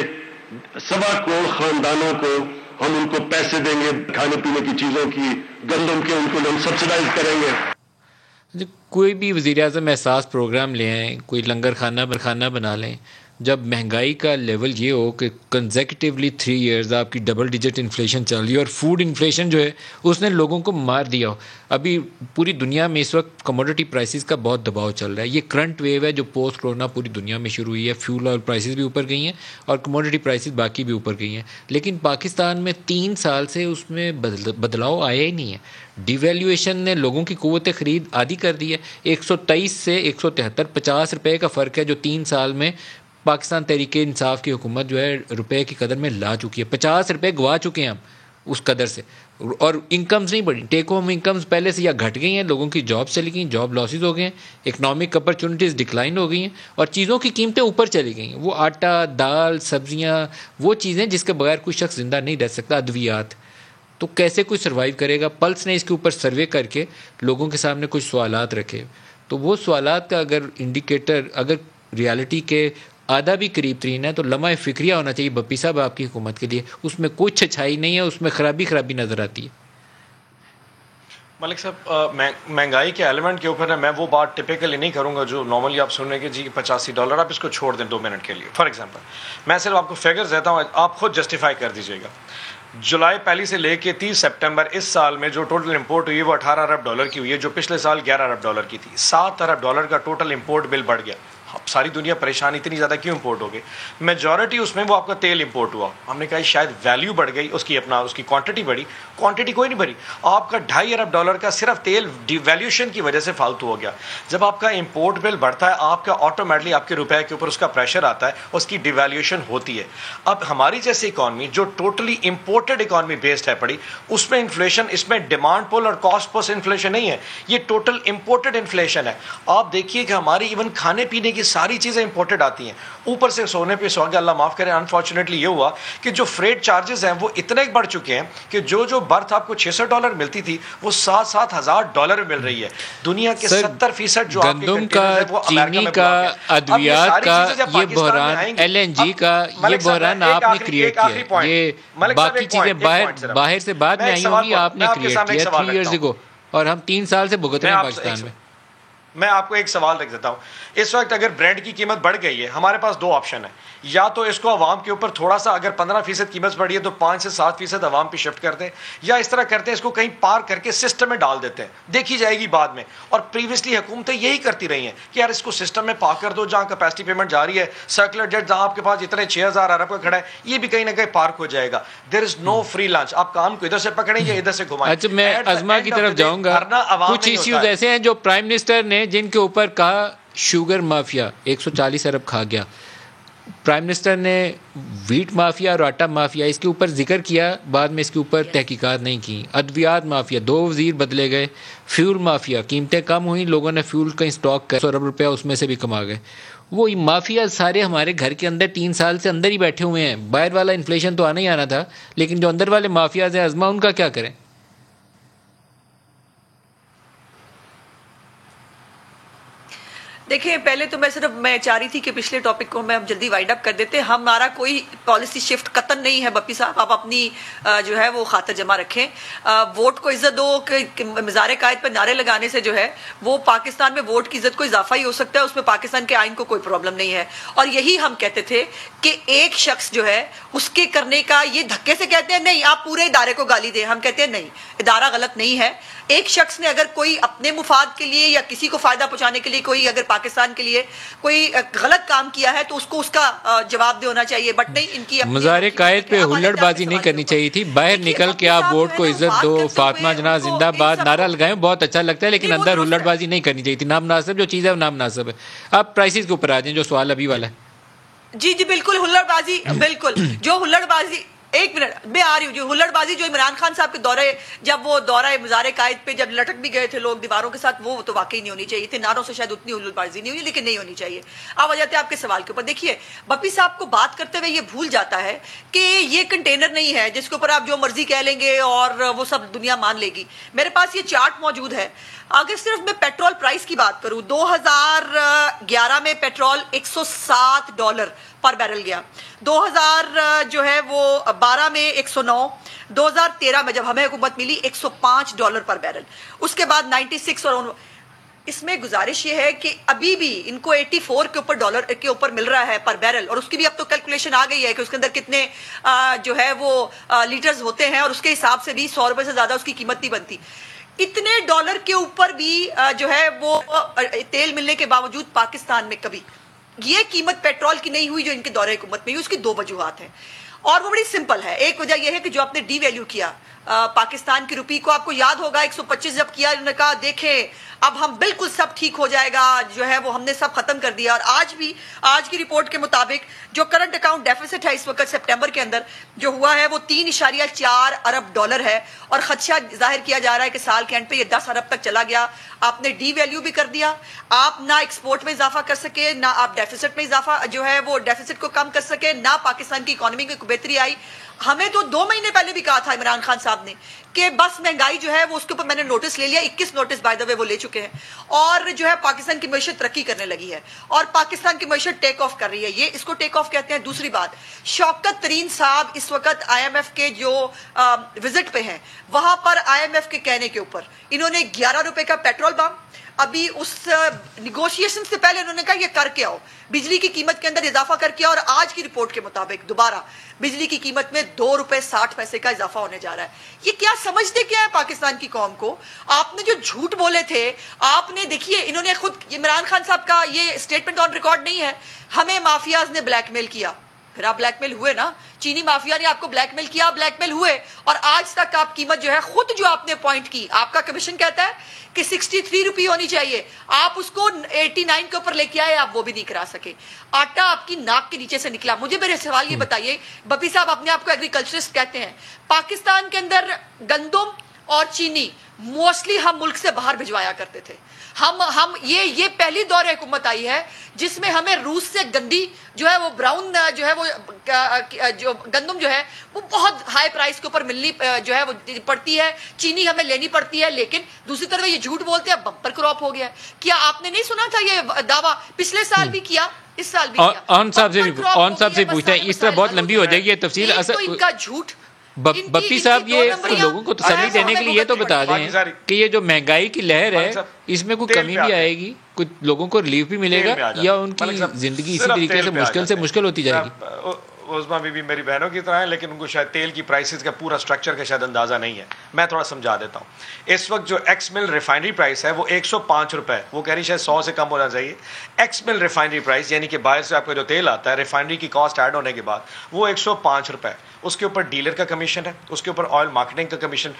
S2: 1.25 کروڑ خاندانوں کو ہم ان کو پیسے دیں گے، کھانے پینے کی چیزوں کی، گندم کے، ان کو ہم سبسڈائز کریں گے.
S1: کوئی بھی وزیر اعظم احساس پروگرام لے آئیں، کوئی لنگر خانہ بنا لیں، جب مہنگائی کا لیول یہ ہو کہ کنزیکٹیولی 3 ایئرز آپ کی ڈبل ڈیجٹ انفلیشن چل رہی ہے اور فوڈ انفلیشن جو ہے اس نے لوگوں کو مار دیا ہو. ابھی پوری دنیا میں اس وقت کموڈٹی پرائسز کا بہت دباؤ چل رہا ہے. یہ کرنٹ ویو ہے جو پوسٹ کورونا پوری دنیا میں شروع ہوئی ہے. فیول آئل پرائسز بھی اوپر گئی ہیں اور کموڈٹی پرائسز باقی بھی اوپر گئی ہیں، لیکن پاکستان میں 3 سال سے اس میں بدلاؤ آیا ہی نہیں ہے. ڈی ویلیویشن نے لوگوں کی قوت خرید آدھی کر دی ہے. 123 سے 173 50 روپے کا فرق ہے جو 3 سال میں پاکستان تحریک انصاف کی حکومت جو ہے روپے کی قدر میں لا چکی ہے. 50 روپے گوا چکے ہیں ہم اس قدر سے، اور انکمز نہیں بڑھی. ٹیک ہوم انکمز پہلے سے یا گھٹ گئی ہیں، لوگوں کی جاب چلی گئی، جاب لاسز ہو گئے ہیں، اکنامک اپرچونیٹیز ڈکلائن ہو گئی ہیں اور چیزوں کی قیمتیں اوپر چلی گئی ہیں. وہ آٹا، دال، سبزیاں، وہ چیزیں جس کے بغیر کوئی شخص زندہ نہیں رہ سکتا. ادویات، تو کیسے کوئی سروائیو کرے گا؟ پلس نے اس کے اوپر سروے کر کے لوگوں کے سامنے کچھ سوالات رکھے، تو وہ سوالات کا اگر انڈیکیٹر اگر ریالٹی کے آدھا بھی قریب ترین ہے تو لمحہ فکریہ ہونا چاہیے بپی صاحب آپ کی حکومت کے لیے. اس میں کچھ اچھائی نہیں ہے، اس میں خرابی نظر آتی ہے.
S4: ملک صاحب، مہنگائی کے ایلیمنٹ کے اوپر میں وہ بات ٹپیکلی نہیں کروں گا جو نارملی آپ سن رہے کہ جی $85 آپ اس کو چھوڑ دیں 2 منٹ کے لیے. فار ایگزامپل میں صرف آپ کو فگرز دیتا ہوں، آپ خود جسٹیفائی کر دیجیے گا. جولائی 1 سے لے کے 30 سپٹمبر اس سال میں جو ٹوٹل امپورٹ ہوئی ہے وہ $18 ارب کی ہوئی ہے، جو پچھلے سال $11 ارب کی تھی. $7 ارب کا ٹوٹل امپورٹ بل بڑھ گیا. اب ساری دنیا پریشان، اتنی زیادہ کیوں امپورٹ ہو گئی؟ میجورٹی اس میں وہ آپ کا تیل امپورٹ ہوا. ہم نے کہا شاید ویلیو بڑھ گئی، اس کی کوانٹٹی بڑھی. کوانٹٹی کوئی نہیں بڑھی. آپ کا $2.5 ارب کا صرف تیل ڈی ویلیوشن کی وجہ سے فالتو ہو گیا. جب آپ کا امپورٹ بل بڑھتا ہے آپ کا آٹومیٹلی آپ کے روپے کے اوپر اس کا پریشر آتا ہے، اس کی ڈی ویلیوشن ہوتی ہے. اب ہماری جیسی اکانومی جو ٹوٹلی امپورٹڈ اکانومی بیسڈ ہے پڑی، اس میں انفلیشن، اس میں ڈیمانڈ پول اور کاسٹ پوس انفلیشن نہیں ہے، یہ ٹوٹل امپورٹڈ انفلیشن ہے. آپ دیکھیے کہ ہماری ایون کھانے پینے کی ساری چیزیں امپورٹڈ آتی ہیں، اوپر سے سونے پہ سہاگا. اللہ معاف کرے، انفارچونیٹلی یہ ہوا کہ جو فریٹ چارجز ہیں وہ اتنے بڑھ چکے ہیں کہ جو برتھ آپ کو $600 ملتی تھی وہ $7,000 مل رہی ہے. دنیا کے 70% جو
S1: گندم کا، چینی کا، ادویات کا یہ بحران، LNG کا یہ بحران آپ نے کریٹ کیا ہے. یہ باقی چیزیں باہر سے بعد میں آئی ہوں گی، آپ نے کریٹ کیا 3 ایئرز اگو، اور ہم 3 سال سے بھگت رہے ہیں پاکستان میں.
S4: میں آپ کو ایک سوال رکھ دیتا ہوں. اس وقت اگر برینڈ کی قیمت بڑھ گئی ہے, ہمارے پاس دو آپشن ہیں, یا تو اس کو عوام کے اوپر تھوڑا سا, اگر 15% قیمت بڑھی ہے تو 5 سے 7% عوام پہ شفٹ کرتے ہیں, یا اس طرح کرتے ہیں اس کو کہیں پار کر کے سسٹم میں ڈال دیتے ہیں, دیکھی جائے گی بعد میں. اور پریویسلی حکومتیں یہی کرتی رہی ہیں کہ یار اس کو سسٹم میں پار کر دو, جہاں کیپیسٹی پیمنٹ جاری ہے, سرکولر جیٹ جہاں آپ کے پاس اتنے 6000 ارب کا کھڑا ہے, یہ بھی کہیں نہ کہیں پارک ہو جائے گا. دیر از نو فری لنچ, آپ کام کو ادھر سے پکڑیں یا ادھر سے گھمائیں.
S1: اچھا, میں ازما کی طرف جاؤں گا. کچھ ایشوز ایسے ہیں جو پرائم منسٹر نے جن کے اوپر کہا شوگر مافیا 140 ارب کھا گیا, پرائم منسٹر نے ویٹ مافیا اور آٹا مافیا اس کے اوپر ذکر کیا, بعد میں اس کے اوپر تحقیقات نہیں کی. ادویات مافیا 2 وزیر بدلے گئے. فیول مافیا, قیمتیں کم ہوئیں, لوگوں نے فیول کا اسٹاک کر 100 ارب روپیہ اس میں سے بھی کما گئے. وہ مافیا سارے ہمارے گھر کے اندر 3 سال سے اندر ہی بیٹھے ہوئے ہیں. باہر والا انفلیشن تو آنا ہی آنا تھا, لیکن جو اندر والے مافیاز ہیں ازما, ان کا کیا کریں؟
S3: دیکھیں, پہلے تو میں چاہ رہی تھی کہ پچھلے ٹاپک کو ہم جلدی وائنڈ اپ کر دیتے. ہمارا کوئی پالیسی شفٹ قطن نہیں ہے بپی صاحب, آپ اپنی جو ہے وہ خاطر جمع رکھیں. ووٹ کو عزت دو کہ مزار قائد پہ نعرے لگانے سے جو ہے وہ پاکستان میں ووٹ کی عزت کو اضافہ ہی ہو سکتا ہے, اس میں پاکستان کے آئین کو کوئی پرابلم نہیں ہے. اور یہی ہم کہتے تھے کہ ایک شخص جو ہے اس کے کرنے کا, یہ دھکے سے کہتے ہیں نہیں آپ پورے ادارے کو گالی دیں, ہم کہتے ہیں نہیں, ادارہ غلط نہیں ہے. ایک شخص نے اگر کوئی اپنے مفاد کے لیے یا کسی کو فائدہ پہنچانے کے لیے کوئی اگر پاکستان کے لیے کوئی غلط کام کیا ہے تو اس کو اس کا جواب دے ہونا چاہیے, بٹ نہیں ان کی
S1: مزار قائد پہ ہلڑ بازی نہیں کرنی چاہیے تھی. باہر نکل کے آپ ووٹ کو عزت دو, فاطمہ جناح زندہ باد نعرہ لگائیں, بہت اچھا لگتا ہے, لیکن اندر ہلڑ بازی نہیں کرنی چاہیے تھی. نامناسب جو چیز ہے وہ نامناسب ہے. آپ پرائسز کے اوپر آ جائیں, جو سوال ابھی والا ہے.
S3: جی بالکل, ہلڑ بازی بالکل, جو ہلڑ بازی, ایک منٹ میں آ رہی ہوں, جو ہلڑ بازی جو عمران خان صاحب کے دورے, جب وہ دورہ مزار قائد پہ جب لٹک بھی گئے تھے لوگ دیواروں کے ساتھ, وہ تو واقعی نہیں ہونی چاہیے تھی. نعروں سے شاید اتنی ہلڑ بازی نہیں ہوئی, لیکن نہیں ہونی چاہیے. اب آ جاتے ہیں آپ کے سوال کے اوپر. دیکھیے, بپی صاحب کو بات کرتے ہوئے یہ بھول جاتا ہے کہ یہ کنٹینر نہیں ہے جس کے اوپر آپ جو مرضی کہہ لیں گے اور وہ سب دنیا مان لے گی. میرے پاس یہ چارٹ موجود ہے. اگر صرف میں پیٹرول پرائس کی بات کروں, 2011 میں پیٹرول $107 پر بیرل گیا, 2000 جو ہے وہ 12 میں 109, 2013 میں جب ہمیں حکومت ملی $105 پر بیرل, اس کے بعد 96. اور اس میں گزارش یہ ہے کہ ابھی بھی ان کو 84 کے اوپر ڈالر کے اوپر مل رہا ہے پر بیرل, اور اس کی بھی اب تو کیلکولیشن آ گئی ہے کہ اس کے اندر کتنے جو ہے وہ لیٹرز ہوتے ہیں, اور اس کے حساب سے بھی 100 روپے سے زیادہ اس کی قیمت نہیں بنتی. اتنے ڈالر کے اوپر بھی جو ہے وہ تیل ملنے کے باوجود پاکستان میں کبھی یہ قیمت پیٹرول کی نہیں ہوئی جو ان کے دورے حکومت میں ہوئی. اس کی 2 وجوہات ہیں, اور وہ بڑی سمپل ہے. ایک وجہ یہ ہے کہ جو آپ نے ڈی ویلیو کیا پاکستان کی روپی کو, آپ کو یاد ہوگا 125 جب کیا, انہوں نے کہا دیکھیں اب ہم بالکل سب ٹھیک ہو جائے گا, جو ہے وہ ہم نے سب ختم کر دیا. اور آج بھی آج کی رپورٹ کے مطابق جو کرنٹ اکاؤنٹ ڈیفیسٹ ہے اس وقت سپٹمبر کے اندر جو ہوا ہے وہ $3.4 ارب ہے, اور خدشہ ظاہر کیا جا رہا ہے کہ سال کے اینڈ پہ یہ 10 ارب تک چلا گیا. آپ نے ڈی ویلیو بھی کر دیا, آپ نہ ایکسپورٹ میں اضافہ کر سکے, نہ آپ ڈیفیسٹ میں اضافہ جو ہے وہ ڈیفیسٹ کو کم کر سکے, نہ پاکستان کی اکانومی میں کوئی بہتری آئی. ہمیں تو 2 مہینے پہلے بھی کہا تھا عمران خان صاحب نے کہ بس مہنگائی جو ہے وہ اس کے اوپر میں نے نوٹس لے لیا, 21 نوٹس بائی دا وے وہ لے چکے ہیں, اور جو ہے پاکستان کی معیشت ترقی کرنے لگی ہے, اور پاکستان کی معیشت ٹیک آف کر رہی ہے. یہ اس کو ٹیک آف کہتے ہیں. دوسری بات, شوکت ترین صاحب اس وقت IMF کے جو وزٹ پہ ہیں, وہاں پر IMF کے کہنے کے اوپر انہوں نے 11 روپے کا پیٹرول بم, ابھی اس نیگوشیشن سے پہلے انہوں نے کہا یہ کر کے آؤ, بجلی کی قیمت کے اندر اضافہ کر کے, اور آج کی رپورٹ کے مطابق دوبارہ بجلی کی قیمت میں $2.60 کا اضافہ ہونے جا رہا ہے. یہ کیا سمجھتے کیا ہے پاکستان کی قوم کو؟ آپ نے جو جھوٹ بولے تھے, آپ نے دیکھیے انہوں نے خود, عمران خان صاحب کا یہ اسٹیٹمنٹ آن ریکارڈ نہیں ہے, ہمیں مافیاز نے بلیک میل کیا. پھر آپ بلیک میل ہوئے نا, چینی مافیا نے آپ کو بلیک میل کیا, بلیک میل ہوئے, اور آج تک آپ قیمت جو ہے خود جو آپ نے پوائنٹ کی, آپ کا کمیشن کہتا ہے کہ 63 روپی ہونی چاہیے, آپ اس کو 89 کے اوپر لے کے آئے, آپ وہ بھی نہیں کرا سکے. آٹا آپ کی ناک کے نیچے سے نکلا. مجھے میرے سوال یہ بتائیے, بپی صاحب اپنے آپ کو ایگریکلچرسٹ کہتے ہیں, پاکستان کے اندر گندم اور چینی موسٹلی ہم ملک سے باہر بھجوایا کرتے تھے. ہم یہ پہلی دور حکومت آئی ہے جس میں ہمیں روس سے گندی جو ہے وہ براؤن جو ہے وہ جو گندم جو ہے وہ بہت ہائی پرائس کے اوپر ملنی جو ہے وہ پڑتی ہے, چینی ہمیں لینی پڑتی ہے. لیکن دوسری طرف یہ جھوٹ بولتے ہیں بمپر کراپ ہو گیا. کیا آپ نے نہیں سنا تھا یہ دعویٰ پچھلے سال بھی کیا, اس سال بھی کیا؟
S1: آن صاحب سے پوچھتے ہیں, اس طرح بہت لمبی ہو جائے گی یہ تفصیل.
S3: تو ان کا جھوٹ
S1: بپی صاحب یہ تو لوگوں کو تسلی دینے کے لیے یہ تو بتا دیں کہ یہ جو مہنگائی کی لہر ہے اس میں کوئی کمی بھی آئے گی, کچھ لوگوں کو ریلیف بھی ملے گا, یا ان کی زندگی اسی طریقے سے مشکل ہوتی جائے گی؟
S4: عظما بھی میری بہنوں کی طرح ہیں, لیکن ان کو شاید تیل کی پرائسز کا پورا سٹرکچر کا شاید اندازہ نہیں ہے. میں تھوڑا سمجھا دیتا ہوں. اس وقت جو ایکس مل ریفائنری پرائس ہے وہ 105 روپے, وہ کہہ رہی شاید 100 سے کم ہونا چاہیے. ایکس مل ریفائنری پرائس یعنی کہ باہر سے آپ کا جو تیل آتا ہے ریفائنری کی کاسٹ ایڈ ہونے کے بعد وہ 105 روپے. اس کے اوپر ڈیلر کا کمیشن ہے, اس کے اوپر آئل مارکیٹنگ کا کمیشن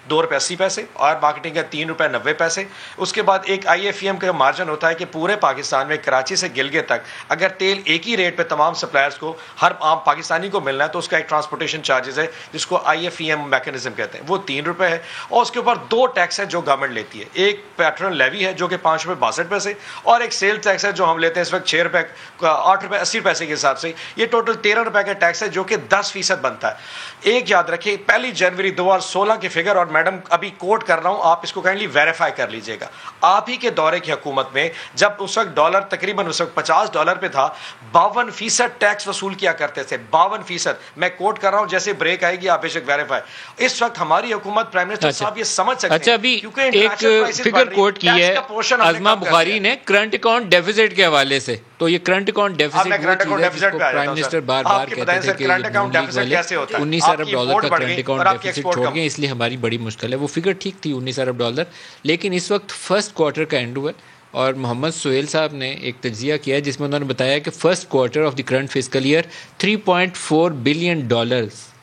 S4: 2 روپے 80 پیسے, آئل مارکیٹنگ کا 3 روپے 90 پیسے. اس کے بعد ایک آئی ایف ای ایم کا مارجن ہوتا ہے کہ پورے پاکستان میں کراچی سے گلگت تک اگر تیل ایک ہی ریٹ پہ تمام سپلائرز کو ہر عام پاکستانی کو ملنا ہے تو اس کا ایک ٹرانسپورٹیشن چارجز ہے جس کو I F E M mechanism کہتے ہیں, وہ 3 روپے ہے. اور اس کے اوپر 2 ٹیکس ہے جو گورنمنٹ لیتی ہے, ایک پیٹرول لیوی ہے جو کہ 5 روپے 62 پیسے, اور ایک سیل ٹیکس ہے جو ہم لیتے ہیں اس وقت 6 روپے 8 روپے 80 پیسے کے حساب سے. یہ ٹوٹل 13 روپے کا ٹیکس ہے جو کہ 10% بنتا ہے. ایک یاد رکھیں 1 جنوری 2016 کی فگر, اور میڈم ابھی کوٹ کر رہا ہوں, آپ اس کو کائنڈلی ویریفائی کر لیجئے گا. آپ ہی کے دورے کی حکومت میں جب اس وقت ڈالر تقریباً اس وقت $50 پہ تھا, 52% ٹیکس وصول کیا کرتے تھے, 52%. میں کوٹ کر رہا ہوں, جیسے بریک آئے گی آپ بے شک ویریفائی. اس وقت ہماری حکومت پرائم منسٹر صاحب یہ سمجھ سکتے ہیں.
S1: اچھا, ابھی ایک فگر کوٹ کی ہے عظما بخاری نے کرنٹ اکاؤنٹ ڈیفیسٹ کے حوالے سے, تو یہ current account deficit prime minister بار بار کہتے تھے کہ $19 ارب کا کرنٹ اکاؤنٹ ڈیفیسٹ چھوڑ گئے, اس لیے ہماری بڑی مشکل ہے. وہ فگر ٹھیک تھی $19 ارب, لیکن اس وقت فرسٹ کوارٹر کا اینڈ ہوا ہے, اور محمد سہیل صاحب نے ایک تجزیہ کیا ہے جس میں انہوں نے بتایا کہ first quarter of the current fiscal year $3.4 billion,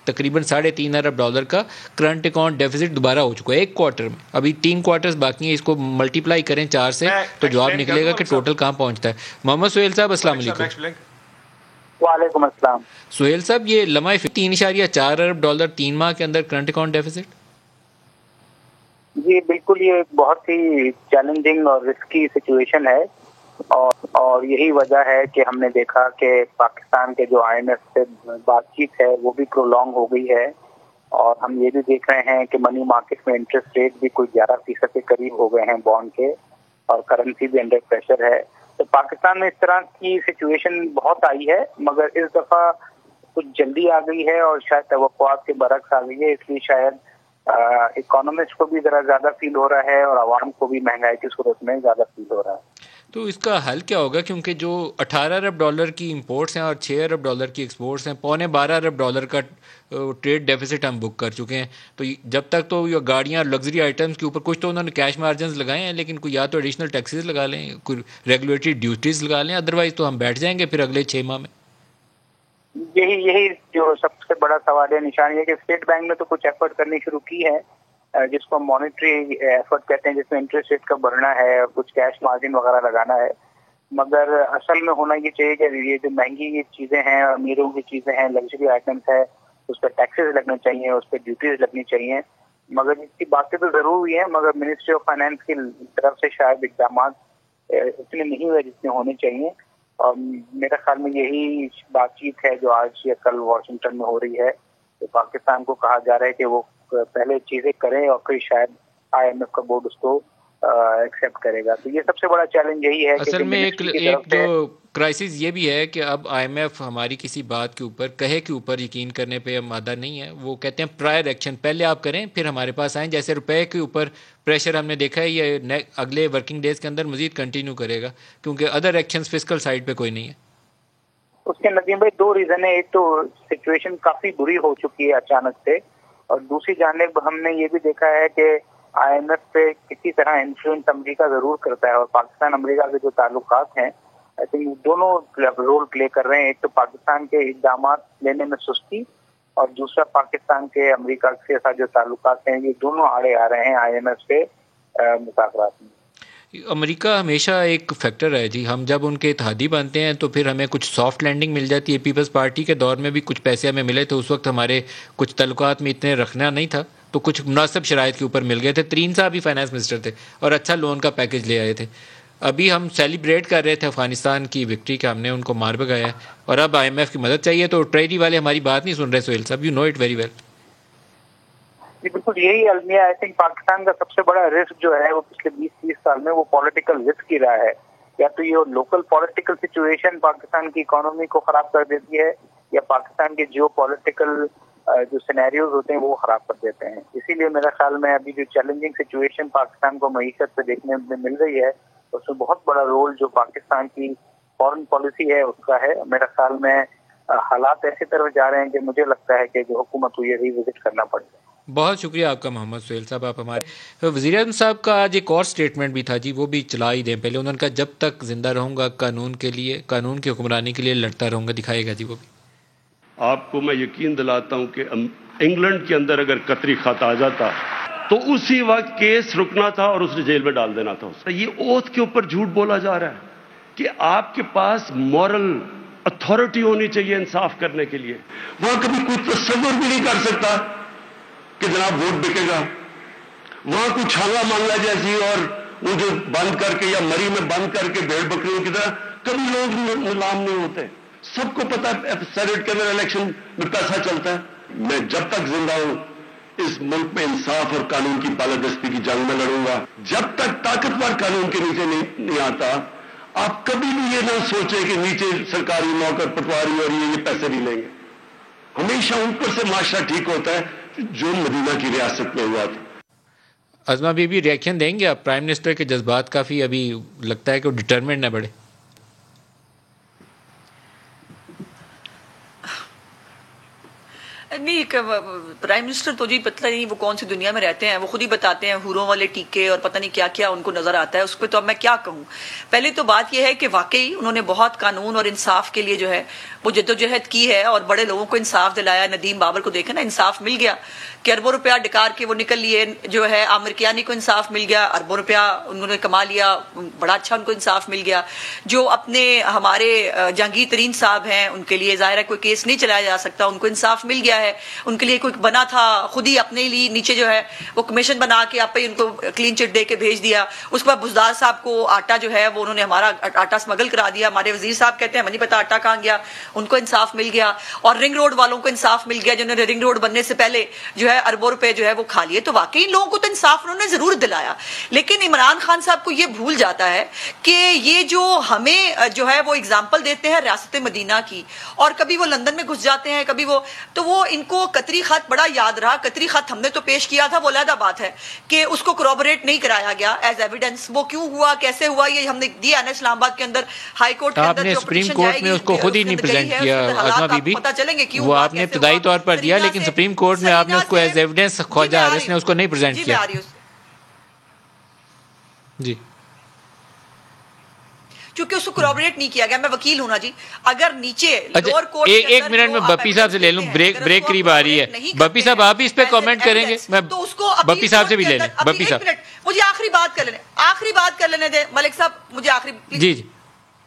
S1: تقریباً $3.5 ارب کا کرنٹ اکاؤنٹ ڈیفیسٹ دوبارہ ہو چکا ہے ایک کوارٹر میں. ابھی 3 کوارٹرز باقی ہیں, اس کو ملٹیپلائی کریں 4 سے تو جواب نکلے گا کہ ٹوٹل کہاں پہنچتا ہے. محمد سہیل صاحب السلام علیکم.
S5: وعلیکم السلام.
S1: سہیل صاحب, یہ لمحہ $3.4 ارب 3 ماہ کے اندر کرنٹ اکاؤنٹ ڈیفیسٹ.
S5: جی بالکل, یہ بہت ہی چیلنجنگ اور رسکی سچویشن ہے, اور یہی وجہ ہے کہ ہم نے دیکھا کہ پاکستان کے جو آئی ایم ایف سے بات چیت ہے وہ بھی پرولونگ ہو گئی ہے, اور ہم یہ بھی دیکھ رہے ہیں کہ منی مارکیٹ میں انٹرسٹ ریٹ بھی کوئی 11% کے قریب ہو گئے ہیں بانڈ کے, اور کرنسی بھی انڈر پریشر ہے. تو پاکستان میں اس طرح کی سچویشن بہت آئی ہے, مگر اس دفعہ کچھ جلدی آ گئی ہے اور شاید توقعات کے برعکس آ گئی ہے, اس لیے شاید اکانومسٹ کو بھی ذرا زیادہ فیل ہو رہا ہے اور عوام کو بھی مہنگائی کی صورت میں زیادہ فیل ہو رہا ہے.
S1: تو اس کا حل کیا ہوگا, کیونکہ جو $18 ارب کی امپورٹس ہیں اور $6 ارب کی ایکسپورٹس ہیں, $12.25 ارب کا ٹریڈ ڈیفیسٹ ہم بک کر چکے ہیں. تو جب تک تو یہ گاڑیاں لگژری آئٹمس کے اوپر کچھ تو انہوں نے کیش مارجنز لگائے ہیں, لیکن کوئی یا تو ایڈیشنل ٹیکسز لگا لیں, کوئی ریگولیٹری ڈیوٹیز لگا لیں, ادروائز تو ہم بیٹھ جائیں گے پھر اگلے 6 ماہ میں.
S5: یہی جو سب سے بڑا سوال ہے, نشان یہ کہ اسٹیٹ بینک نے تو کچھ ایفرٹ کرنی شروع کی ہے جس کو مانیٹری ایفرٹ کہتے ہیں, جس میں انٹرسٹ ریٹ کا بڑھنا ہے, کچھ کیش مارجن وغیرہ لگانا ہے. مگر اصل میں ہونا یہ چاہیے کہ یہ جو مہنگی چیزیں ہیں, امیروں کی چیزیں ہیں, لگژری آئٹمس ہے, اس پہ ٹیکسز لگنے چاہیے, اس پہ ڈیوٹیز لگنی چاہیے. مگر اس کی باتیں تو ضرور ہوئی ہیں, مگر منسٹری آف فائنانس کی طرف سے شاید اقدامات اتنے نہیں ہوئے جتنے ہونے چاہیے. اور میرے خیال میں یہی بات چیت ہے جو آج یا کل واشنگٹن میں ہو رہی ہے, کہ پاکستان کو کہا جا رہا ہے کہ وہ پہلے چیزیں کریں اور پھر شاید آئی ایم ایف کا بورڈ اس کو ایکسیپٹ کرے گا. تو یہ سب سے بڑا چیلنج یہی ہے.
S1: اصل میں ایک جو کرائسس یہ بھی ہے کہ اب آئی ایم ایف ہماری کسی بات کے اوپر کہے کے اوپر یقین کرنے پہ آمادہ نہیں ہے. وہ کہتے ہیں پرائر ایکشن, پہلے آپ کریں پھر ہمارے پاس آئیں. جیسے روپے کے اوپر پریشر ہم نے دیکھا ہے, یہ اگلے ورکنگ ڈیز کے اندر مزید کنٹینیو کرے گا, کیونکہ ادر ایکشنز فسکل سائڈ پہ کوئی نہیں ہے.
S5: اس کے ندیم بھائی 2 ریزن ہے. ایک تو سچویشن کافی بری ہو چکی ہے اچانک سے, اور دوسری جانب ہم نے یہ بھی دیکھا ہے کہ آئی ایم ایف پہ کسی طرح انفلوئنس امریکہ ضرور کرتا ہے, اور پاکستان امریکہ کے جو تعلقات ہیں آئی تھنک دونوں رول پلے کر رہے ہیں. ایک تو پاکستان کے اقدامات لینے میں سستی, اور دوسرا پاکستان کے امریکہ کے ساتھ جو تعلقات ہیں یہ دونوں آڑے آ رہے ہیں آئی ایم ایف سے مذاکرات میں.
S1: امریکہ ہمیشہ ایک فیکٹر ہے جی. ہم جب ان کے اتحادی بنتے ہیں تو پھر ہمیں کچھ سافٹ لینڈنگ مل جاتی ہے. پیپلز پارٹی کے دور میں بھی کچھ پیسے ہمیں ملے تھے, اس وقت ہمارے کچھ تعلقات میں اتنے رکھنا نہیں تھا, تو کچھ مناسب شرائط کے اوپر مل گئے تھے. ترین صاحب بھی فائنانس منسٹر تھے اور اچھا لون کا پیکج لے آئے تھے. ابھی ہم سیلیبریٹ کر رہے تھے افغانستان کی وکٹری کہ ہم نے ان کو مار بگایا ہے, اور اب آئی ایم ایف کی مدد چاہیے. تو ٹریری والے ہماری بات نہیں سن رہے Sohail sahab, you know it very well.
S5: جی بالکل یہی المیہ. آئی تھنک پاکستان کا سب سے بڑا رسک جو ہے وہ پچھلے 20-30 سال میں وہ پولیٹیکل رسک ہی رہا ہے. یا تو یہ لوکل پولیٹیکل سچویشن پاکستان کی اکانومی کو خراب کر دیتی ہے, یا پاکستان کے جیو پولیٹیکل جو سینیریوز ہوتے ہیں وہ خراب کر دیتے ہیں. اسی لیے میرا خیال میں ابھی جو چیلنجنگ سچویشن پاکستان کو معیشت پہ دیکھنے میں مل رہی ہے اس میں بہت بڑا رول جو پاکستان کی فارن پالیسی ہے اس کا ہے. میرا خیال میں حالات ایسی طرف جا رہے ہیں کہ مجھے لگتا ہے کہ جو حکومت کو یہ ریوزٹ کرنا پڑے گا.
S1: بہت شکریہ آپ کا محمد سہیل صاحب. آپ ہمارے وزیر اعظم صاحب کا آج ایک اور سٹیٹمنٹ بھی تھا جی, وہ بھی چلا ہی دیں پہلے. انہوں نے کہا جب تک زندہ رہوں گا قانون کے لیے, قانون کی حکمرانی کے لیے لڑتا رہوں گا. دکھائے گا جی وہ بھی.
S2: آپ کو میں یقین دلاتا ہوں کہ انگلینڈ کے اندر اگر قطری خط آ جاتا تو اسی وقت کیس رکنا تھا اور اس نے جیل میں ڈال دینا تھا. یہ اوتھ کے اوپر جھوٹ بولا جا رہا ہے کہ آپ کے پاس مورل اتھارٹی ہونی چاہیے انصاف کرنے کے لیے. وہاں کبھی کوئی تصور بھی نہیں کر سکتا کہ جناب ووٹ بکے گا. وہاں کوئی چھالا مانگا جیسی اور وہ جو بند کر کے یا مری میں بند کر کے بھیڑ بکریوں کی طرح کبھی لوگ نیلام نہیں ہوتے. سب کو پتا ہے سینیٹ کے اندر الیکشن میں پیسہ چلتا ہے. میں جب تک زندہ ہوں اس ملک میں انصاف اور قانون کی بالادستی کی جنگ میں لڑوں گا. جب تک طاقتور قانون کے نیچے نہیں آتا آپ کبھی بھی یہ نہ سوچیں کہ نیچے سرکاری نوکر پٹواری اور یہ پیسے نہیں لیں گے. ہمیشہ اوپر سے معاشرہ ٹھیک ہوتا ہے جو مدینہ کی ریاست میں ہوا تھا.
S1: عظمہ بی بی ریئیکشن دیں گے آپ؟ پرائم منسٹر کے جذبات کافی ابھی لگتا ہے کہ وہ ڈٹرمنٹ نہ بڑھے.
S3: نہیں, پرائم منسٹر تو جی پتہ نہیں وہ کون سی دنیا میں رہتے ہیں. وہ خود ہی بتاتے ہیں حوروں والے ٹیکے اور پتہ نہیں کیا کیا ان کو نظر آتا ہے. اس پہ تو اب میں کیا کہوں. پہلے تو بات یہ ہے کہ واقعی انہوں نے بہت قانون اور انصاف کے لیے جو ہے وہ جدوجہد کی ہے اور بڑے لوگوں کو انصاف دلایا. ندیم بابر کو دیکھا نا, انصاف مل گیا کہ اربوں روپیہ ڈکار کے وہ نکل لیے. جو ہے عامر کیانی کو انصاف مل گیا, اربوں روپیہ انہوں نے کما لیا, بڑا اچھا ان کو انصاف مل گیا. جو اپنے ہمارے جہانگیر ترین صاحب ہیں ان کے لیے ظاہر ہے کوئی کیس نہیں چلایا جا سکتا, ان کو انصاف مل گیا ہے. ان کے لیے کوئی بنا تھا خود ہی اپنے لیے نیچے جو ہے وہ کمیشن بنا کے آپ ان کو کلین چٹ دے کے بھیج دیا. اس کے بعد بزدار صاحب کو آٹا جو ہے وہ انہوں نے ہمارا آٹا اسمگل کرا دیا. ہمارے وزیر صاحب کہتے ہیں ہمیں نہیں پتا آٹا کہاں گیا, ان کو انصاف مل گیا. اور رنگ روڈ والوں کو انصاف مل گیا جنہوں نے رنگ روڈ بننے سے پہلے جو ہے اربوں روپے جو ہے وہ کھا لیے. تو واقعی لوگوں کو تو انصاف انہوں نے ضرور دلایا. لیکن عمران خان صاحب کو یہ بھول جاتا ہے کہ یہ جو ہمیں جو ہے وہ اگزامپل دیتے ہیں ریاست مدینہ کی, اور کبھی وہ لندن میں گھس جاتے ہیں کبھی وہ, تو وہ ان کو قطری خط بڑا یاد رہا. قطری خط ہم نے تو پیش کیا تھا, وہ علیحدہ بات ہے کہ اس کو کروبریٹ نہیں کرایا گیا ایز ایویڈنس. وہ کیوں ہوا کیسے ہوا یہ ہم نے دیا نا اسلام آباد کے اندر ہائی کورٹ کے اندر جو
S1: سپریم کورٹ میں اس کو خود ہی نہیں پریزنٹ کیا عظمہ بی بی. وہ آپ نے ابتدائی طور پر دیا لیکن سپریم کورٹ میں آپ نے اس کو ایز ایویڈنس خواجہ حارث نے اس کو نہیں پریزنٹ کیا. جی
S3: چونکہ اس کو کروبریٹ نہیں کیا گیا. میں وکیل ہوں نا جی, اگر نیچے لوور کورٹ
S1: ایک منٹ میں بپی صاحب سے لے لوں, بریک قریب آ رہی ہے. بپی صاحب آپ بھی اس پہ کامنٹ کریں گے؟ میں بپی صاحب سے بھی لے لیں. بپی صاحب
S3: مجھے آخری بات کر لینے دیں. ملک صاحب مجھے آخری.
S1: جی جی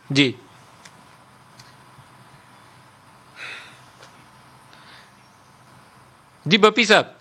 S1: جی جی بپی صاحب.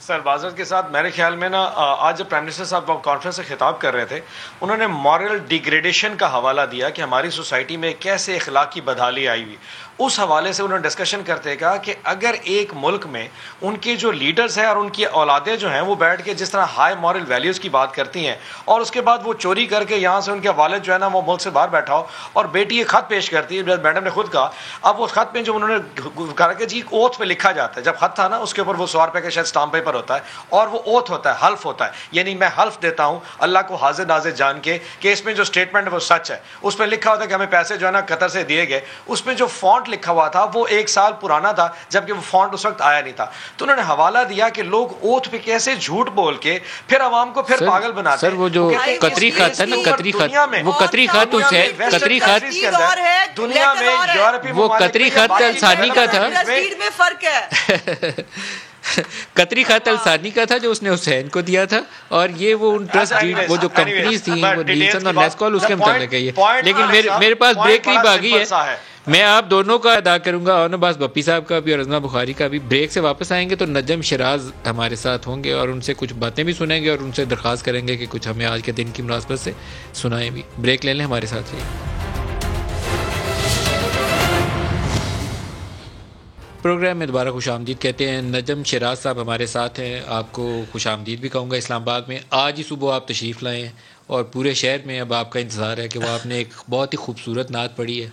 S4: سر معذرت کے ساتھ میرے خیال میں نا آج جب پرائم منسٹر صاحب کانفرنس سے خطاب کر رہے تھے انہوں نے مورل ڈیگریڈیشن کا حوالہ دیا کہ ہماری سوسائٹی میں کیسے اخلاقی بدحالی آئی ہوئی. اس حوالے سے انہوں نے ڈسکشن کرتے کہا کہ اگر ایک ملک میں ان کے جو لیڈرز ہیں اور ان کی اولادیں جو ہیں وہ بیٹھ کے جس طرح ہائی مورل ویلیوز کی بات کرتی ہیں اور اس کے بعد وہ چوری کر کے یہاں سے ان کے والد جو ہے نا وہ ملک سے باہر بیٹھا ہو اور بیٹی ایک خط پیش کرتی ہے, میڈم نے خود کہا. اب اس خط میں جو انہوں نے کہا کہ جی اوتھ پہ لکھا جاتا ہے, جب خط تھا نا اس کے اوپر وہ 100 روپے کے شاید اسٹامپ پیپر ہوتا ہے اور وہ اوتھ ہوتا ہے, حلف ہوتا ہے, یعنی میں حلف دیتا ہوں اللہ کو حاضر ناظر جان کے کہ اس میں جو اسٹیٹمنٹ ہے وہ سچ ہے. اس پہ لکھا ہوتا ہے کہ ہمیں پیسے جو ہے نا قطر سے دیے گئے. اس میں جو فونٹ لکھا ہوا تھا وہ 1 سال پرانا تھا جبکہ وہ فونٹ اس وقت آیا نہیں تھا. تو انہوں نے حوالہ دیا کہ لوگ اوتھ پہ کیسے جھوٹ بول کے پھر عوام کو پھر پاگل بناتے ہیں.
S1: سر وہ جو قطری خط ہے نا, قطری خط, وہ قطری خط اس ہے, قطری خط
S4: دنیا میں یورپی
S1: وہ قطری خط الثانی کا تھا.
S3: میں فرق ہے.
S1: قطری خط الثانی کا تھا جو اس نے حسین کو دیا تھا, اور یہ وہ ان ٹرسٹ ڈیڈ وہ جو کمپنیز تھیں وہ نیلسن اور نیسکول اس کے متعلق ہے یہ. لیکن میرے پاس بریک قریب آ گئی ہے. میں آپ دونوں کا ادا کروں گا, اور بس بپی صاحب کا بھی اور عظمہ بخاری کا بھی. بریک سے واپس آئیں گے تو نجم شراز ہمارے ساتھ ہوں گے اور ان سے کچھ باتیں بھی سنیں گے اور ان سے درخواست کریں گے کہ کچھ ہمیں آج کے دن کی مناسبت سے سنائیں بھی. بریک لے لیں, ہمارے ساتھ رہیے. پروگرام میں دوبارہ خوش آمدید کہتے ہیں. نجم شراز صاحب ہمارے ساتھ ہیں. آپ کو خوش آمدید بھی کہوں گا اسلام آباد میں. آج ہی صبح آپ تشریف لائے ہیں اور پورے شہر میں اب آپ کا انتظار ہے کہ وہ آپ نے ایک بہت ہی خوبصورت نعت پڑھی ہے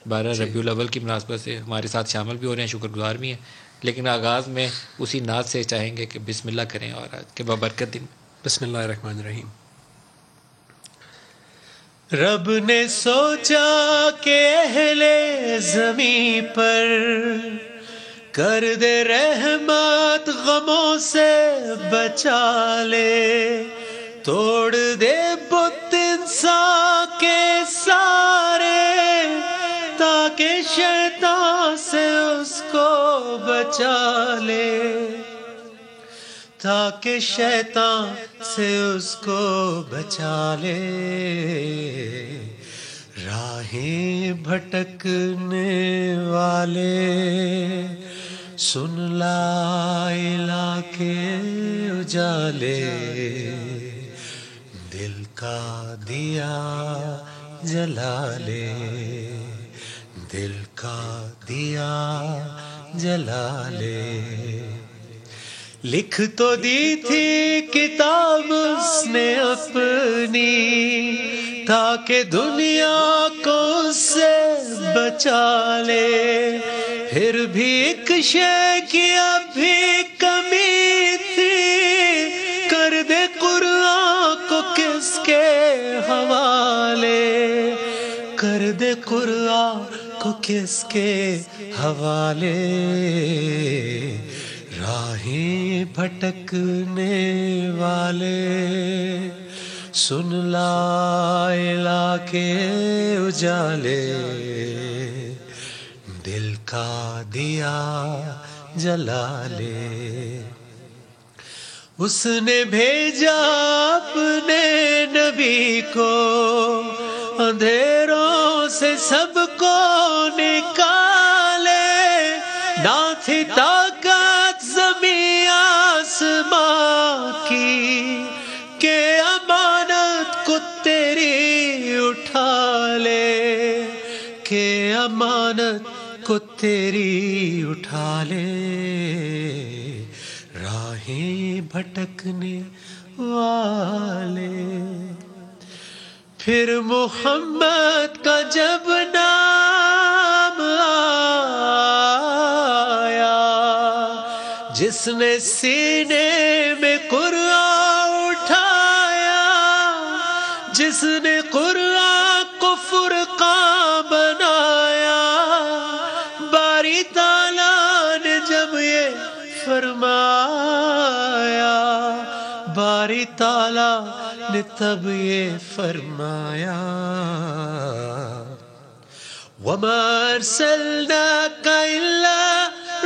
S1: 12 ربیع الاول کی مناسبت سے ہمارے ساتھ شامل بھی ہو رہے ہیں, شکر گزار بھی ہیں, لیکن آغاز میں اسی نعت سے چاہیں گے کہ بسم اللہ کریں اور آج کے بابرکت دن.
S6: بسم اللہ الرحمن الرحیم. رب نے سوچا کہ اہل زمین پر کر دے رحمت, غموں سے بچا لے, توڑ دے بت انسان کے سارے, تاکہ شیطان سے اس کو بچا لے, تاکہ شیطان سے اس کو بچا لے. راہیں بھٹکنے والے سن لا الہ کے اجالے, دل کا دیا جلا لے, دل کا دیا جلا لے. لکھ تو دی تھی کتاب اس نے اپنی, تاکہ دنیا کو اس سے بچا لے, پھر بھی ایک شے کی اب بھی کمی تھی, کر دے قرآن کو کس کے حوالے, کر دے قرآن کو کس کے حوالے. راہیں بھٹکنے والے سن لا الہ کے اجالے, دل کا دیا جلا لے. اس نے بھیجا اپنے نبی کو, اندھیروں سے سب کو نکالے, نہ تھی طاقت زمین آسمان کی کہ امانت کو تیری اٹھا لے, کہ امانت کو تیری اٹھا لے. راہیں بھٹکنے والے. پھر محمد کا جب نام آیا, جس نے سینے میں قرآن اٹھایا, جس نے قرآن کو فرقان بنایا, باری تعالیٰ نے جب یہ فرمایا, باری تعالیٰ نے تب یہ فرمایا, وَمَا أَرْسَلْنَاكَ إِلَّا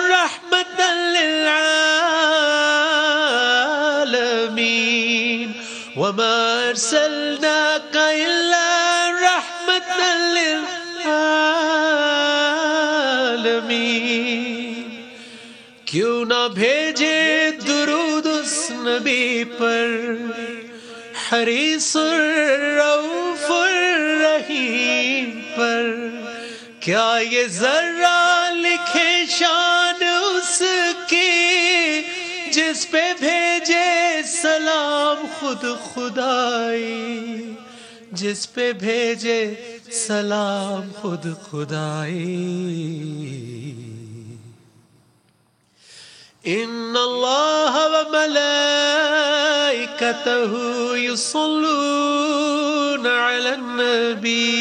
S6: رَحْمَةً لِلْعَالَمِينَ, وَمَا أَرْسَلْنَاكَ إِلَّا رَحْمَةً لِلْعَالَمِينَ. کیوں نہ بھیجے درود اس نبی پر, حریص الرؤوف الرحیم پر, کیا یہ ذرہ لکھے شان اس کی, جس پہ بھیجے سلام خود خدائی, جس پہ بھیجے سلام خود خدائی. ان اللہ وملائکتہ یصلون علی النبی,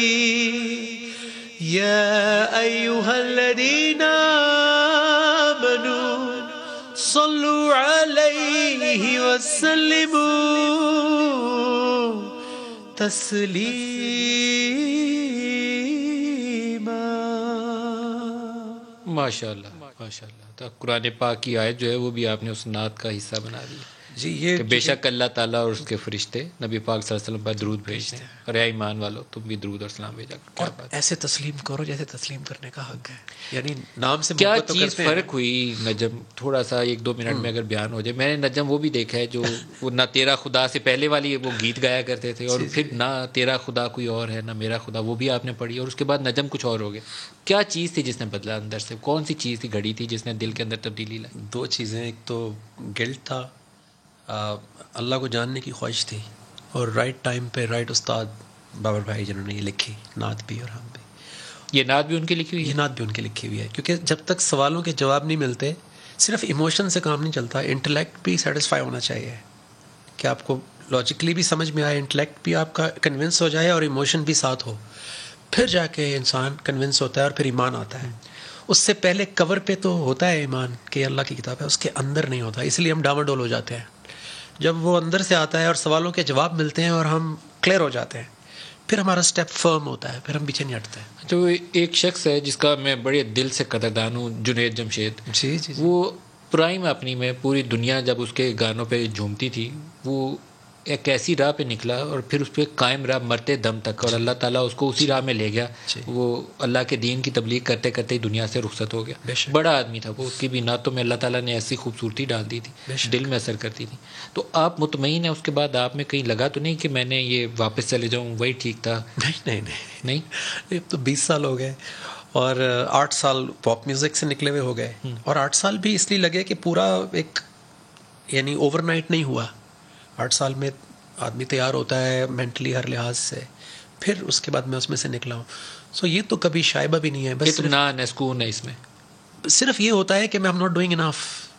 S6: یا ایہا الذین آمنوا صلوا علیہ وسلموا تسلیما.
S1: ماشاء اللہ ماشاء اللہ. تو قرآن پاک کی آیت جو ہے وہ بھی آپ نے اس نعت کا حصہ بنا دی
S6: جی. یہ
S1: کہ بے شک اللہ تعالیٰ اور اس کے فرشتے نبی پاک صلی اللہ علیہ وسلم پر درود بھیجتے ہیں, اور اے ایمان والو تم بھی درود اور سلام بھیجا کرو.
S6: اور ایسے تسلیم کرو جیسے تسلیم کرنے کا حق ہے, یعنی نام سے
S1: کیا
S6: محبت تو
S1: چیز
S6: کرتے ہیں.
S1: فرق ہوئی نجم, تھوڑا سا 1-2 منٹ میں اگر بیان ہو جائے. میں نے نجم وہ بھی دیکھا ہے جو وہ نہ تیرا خدا سے پہلے والی وہ گیت گایا کرتے تھے, اور پھر نہ تیرا خدا کوئی اور ہے نہ میرا خدا, وہ بھی آپ نے پڑھی, اور اس کے بعد نجم کچھ اور ہو گیا. کیا چیز تھی جس نے بدلا اندر سے, کون سی چیز تھی گھڑی تھی جس نے دل کے اندر تبدیلی لائی؟
S6: 2 چیزیں, ایک تو گلٹ تھا, اللہ کو جاننے کی خواہش تھی, اور رائٹ ٹائم پہ رائٹ استاد بابر بھائی جنہوں نے یہ لکھی نعت بھی اور ہم بھی,
S1: یہ نعت بھی ان کی لکھی ہوئی
S6: یہ
S1: ہے؟
S6: نعت بھی ان کی لکھی ہوئی ہے، کیونکہ جب تک سوالوں کے جواب نہیں ملتے صرف ایموشن سے کام نہیں چلتا، انٹلیکٹ بھی سیٹسفائی ہونا چاہیے کہ آپ کو لاجیکلی بھی سمجھ میں آئے، انٹلیکٹ بھی آپ کا کنونس ہو جائے اور ایموشن بھی ساتھ ہو، پھر جا کے انسان کنونس ہوتا ہے اور پھر ایمان آتا ہے. اس سے پہلے کور پہ تو ہوتا ہے ایمان کہ اللہ کی کتاب ہے، اس کے اندر نہیں ہوتا، اس لیے ہم ڈاواڈول ہو جاتے ہیں. جب وہ اندر سے آتا ہے اور سوالوں کے جواب ملتے ہیں اور ہم کلیئر ہو جاتے ہیں، پھر ہمارا سٹیپ فرم ہوتا ہے، پھر ہم پیچھے نہیں ہٹتے.
S1: تو ایک شخص ہے جس کا میں بڑے دل سے قدردان ہوں، جنید جمشید.
S6: جی جی جی.
S1: وہ پرائم اپنی میں پوری دنیا جب اس کے گانوں پہ جھومتی تھی، وہ ایک ایسی راہ پہ نکلا اور پھر اس پہ قائم رہا مرتے دم تک، اور اللہ تعالیٰ اس کو اسی راہ میں لے گیا. وہ اللہ کے دین کی تبلیغ کرتے کرتے ہی دنیا سے رخصت ہو گیا. بڑا آدمی تھا وہ، اس کی بھی نعتوں میں اللہ تعالیٰ نے ایسی خوبصورتی ڈال دی تھی، دل میں اثر کرتی تھی. تو آپ مطمئن ہیں اس کے بعد آپ میں کہیں لگا تو نہیں کہ میں نے یہ واپس چلے جاؤں، وہی ٹھیک تھا؟
S6: نہیں. اب تو 20 سال ہو گئے اور 8 سال پاپ میوزک سے نکلے ہوئے ہو گئے، اور 8 سال بھی اس لیے لگے کہ پورا ایک یعنی اوور نائٹ نہیں ہوا. 8 سال میں آدمی تیار ہوتا ہے مینٹلی ہر لحاظ سے، پھر اس کے بعد میں اس میں سے نکلا ہوں. سو یہ تو کبھی شائبہ بھی نہیں ہے، بس
S1: اطمینان ہے، سکون ہے اس میں.
S6: صرف یہ ہوتا ہے کہ میں ایم ناٹ ڈوئنگ انف،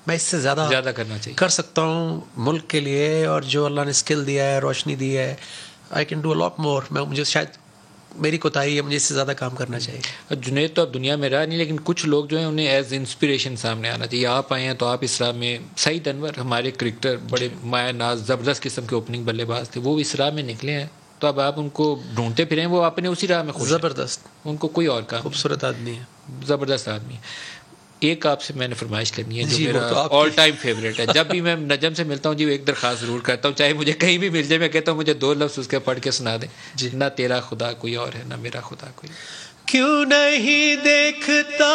S6: میں اس سے زیادہ
S1: کرنا چاہیے،
S6: کر سکتا ہوں ملک کے لیے، اور جو اللہ نے اسکل دیا ہے، روشنی دی ہے، آئی کین ڈو اے لاٹ مور. مجھے شاید میری کوتاہی ہے، مجھے اس سے زیادہ کام کرنا چاہیے.
S1: جنید تو اب دنیا میں رہا نہیں، لیکن کچھ لوگ جو ہیں انہیں ایز انسپریشن سامنے آنا چاہیے. آپ آئے ہیں تو آپ اس راہ میں. سعید انور ہمارے کرکٹر بڑے مایا ناز زبردست قسم کے اوپننگ بلے باز تھے، وہ اس راہ میں نکلے ہیں، تو اب آپ ان کو ڈھونڈتے پھریں، وہ اپنے اسی راہ میں خوش ہیں.
S6: زبردست،
S1: ان کو کوئی اور کام.
S6: خوبصورت آدمی ہے،
S1: زبردست آدمی ہے. ایک آپ سے میں نے فرمائش کرنی ہے جو
S6: جی،
S1: میرا آل ٹائم فیوریٹ ہے. جب بھی میں نجم سے ملتا ہوں جی ایک درخواست ضرور کرتا ہوں، چاہے مجھے کہیں بھی مل جائے، میں کہتا ہوں مجھے 2 لفظ اس کے پڑھ کے سنا دیں. نہ تیرا خدا کوئی اور ہے، نہ میرا خدا کوئی.
S6: کیوں نہیں دیکھتا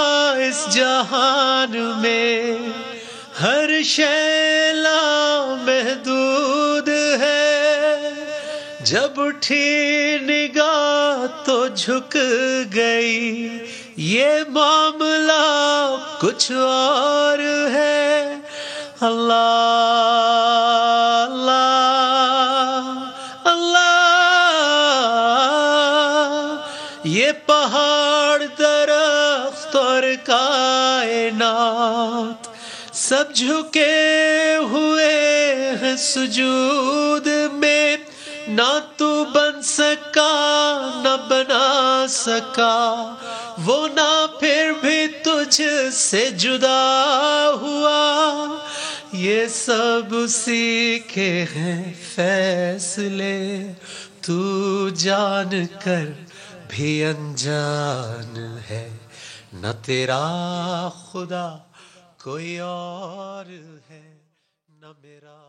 S6: اس جہان میں ہر شے لامحدود ہے، جب اٹھی نگاہ تو جھک گئی، یہ معاملہ کچھ اور ہے. اللہ اللہ اللہ، یہ پہاڑ درخت اور کائنات سب جھکے ہوئے ہیں سجود میں، نہ تو بن سکا نہ بنا سکا وہ، نہ پھر بھی تجھ سے جدا ہوا. یہ سب سیکھے ہیں فیصلے، تو جان کر بھی انجان ہے، نہ تیرا خدا کوئی اور ہے، نہ میرا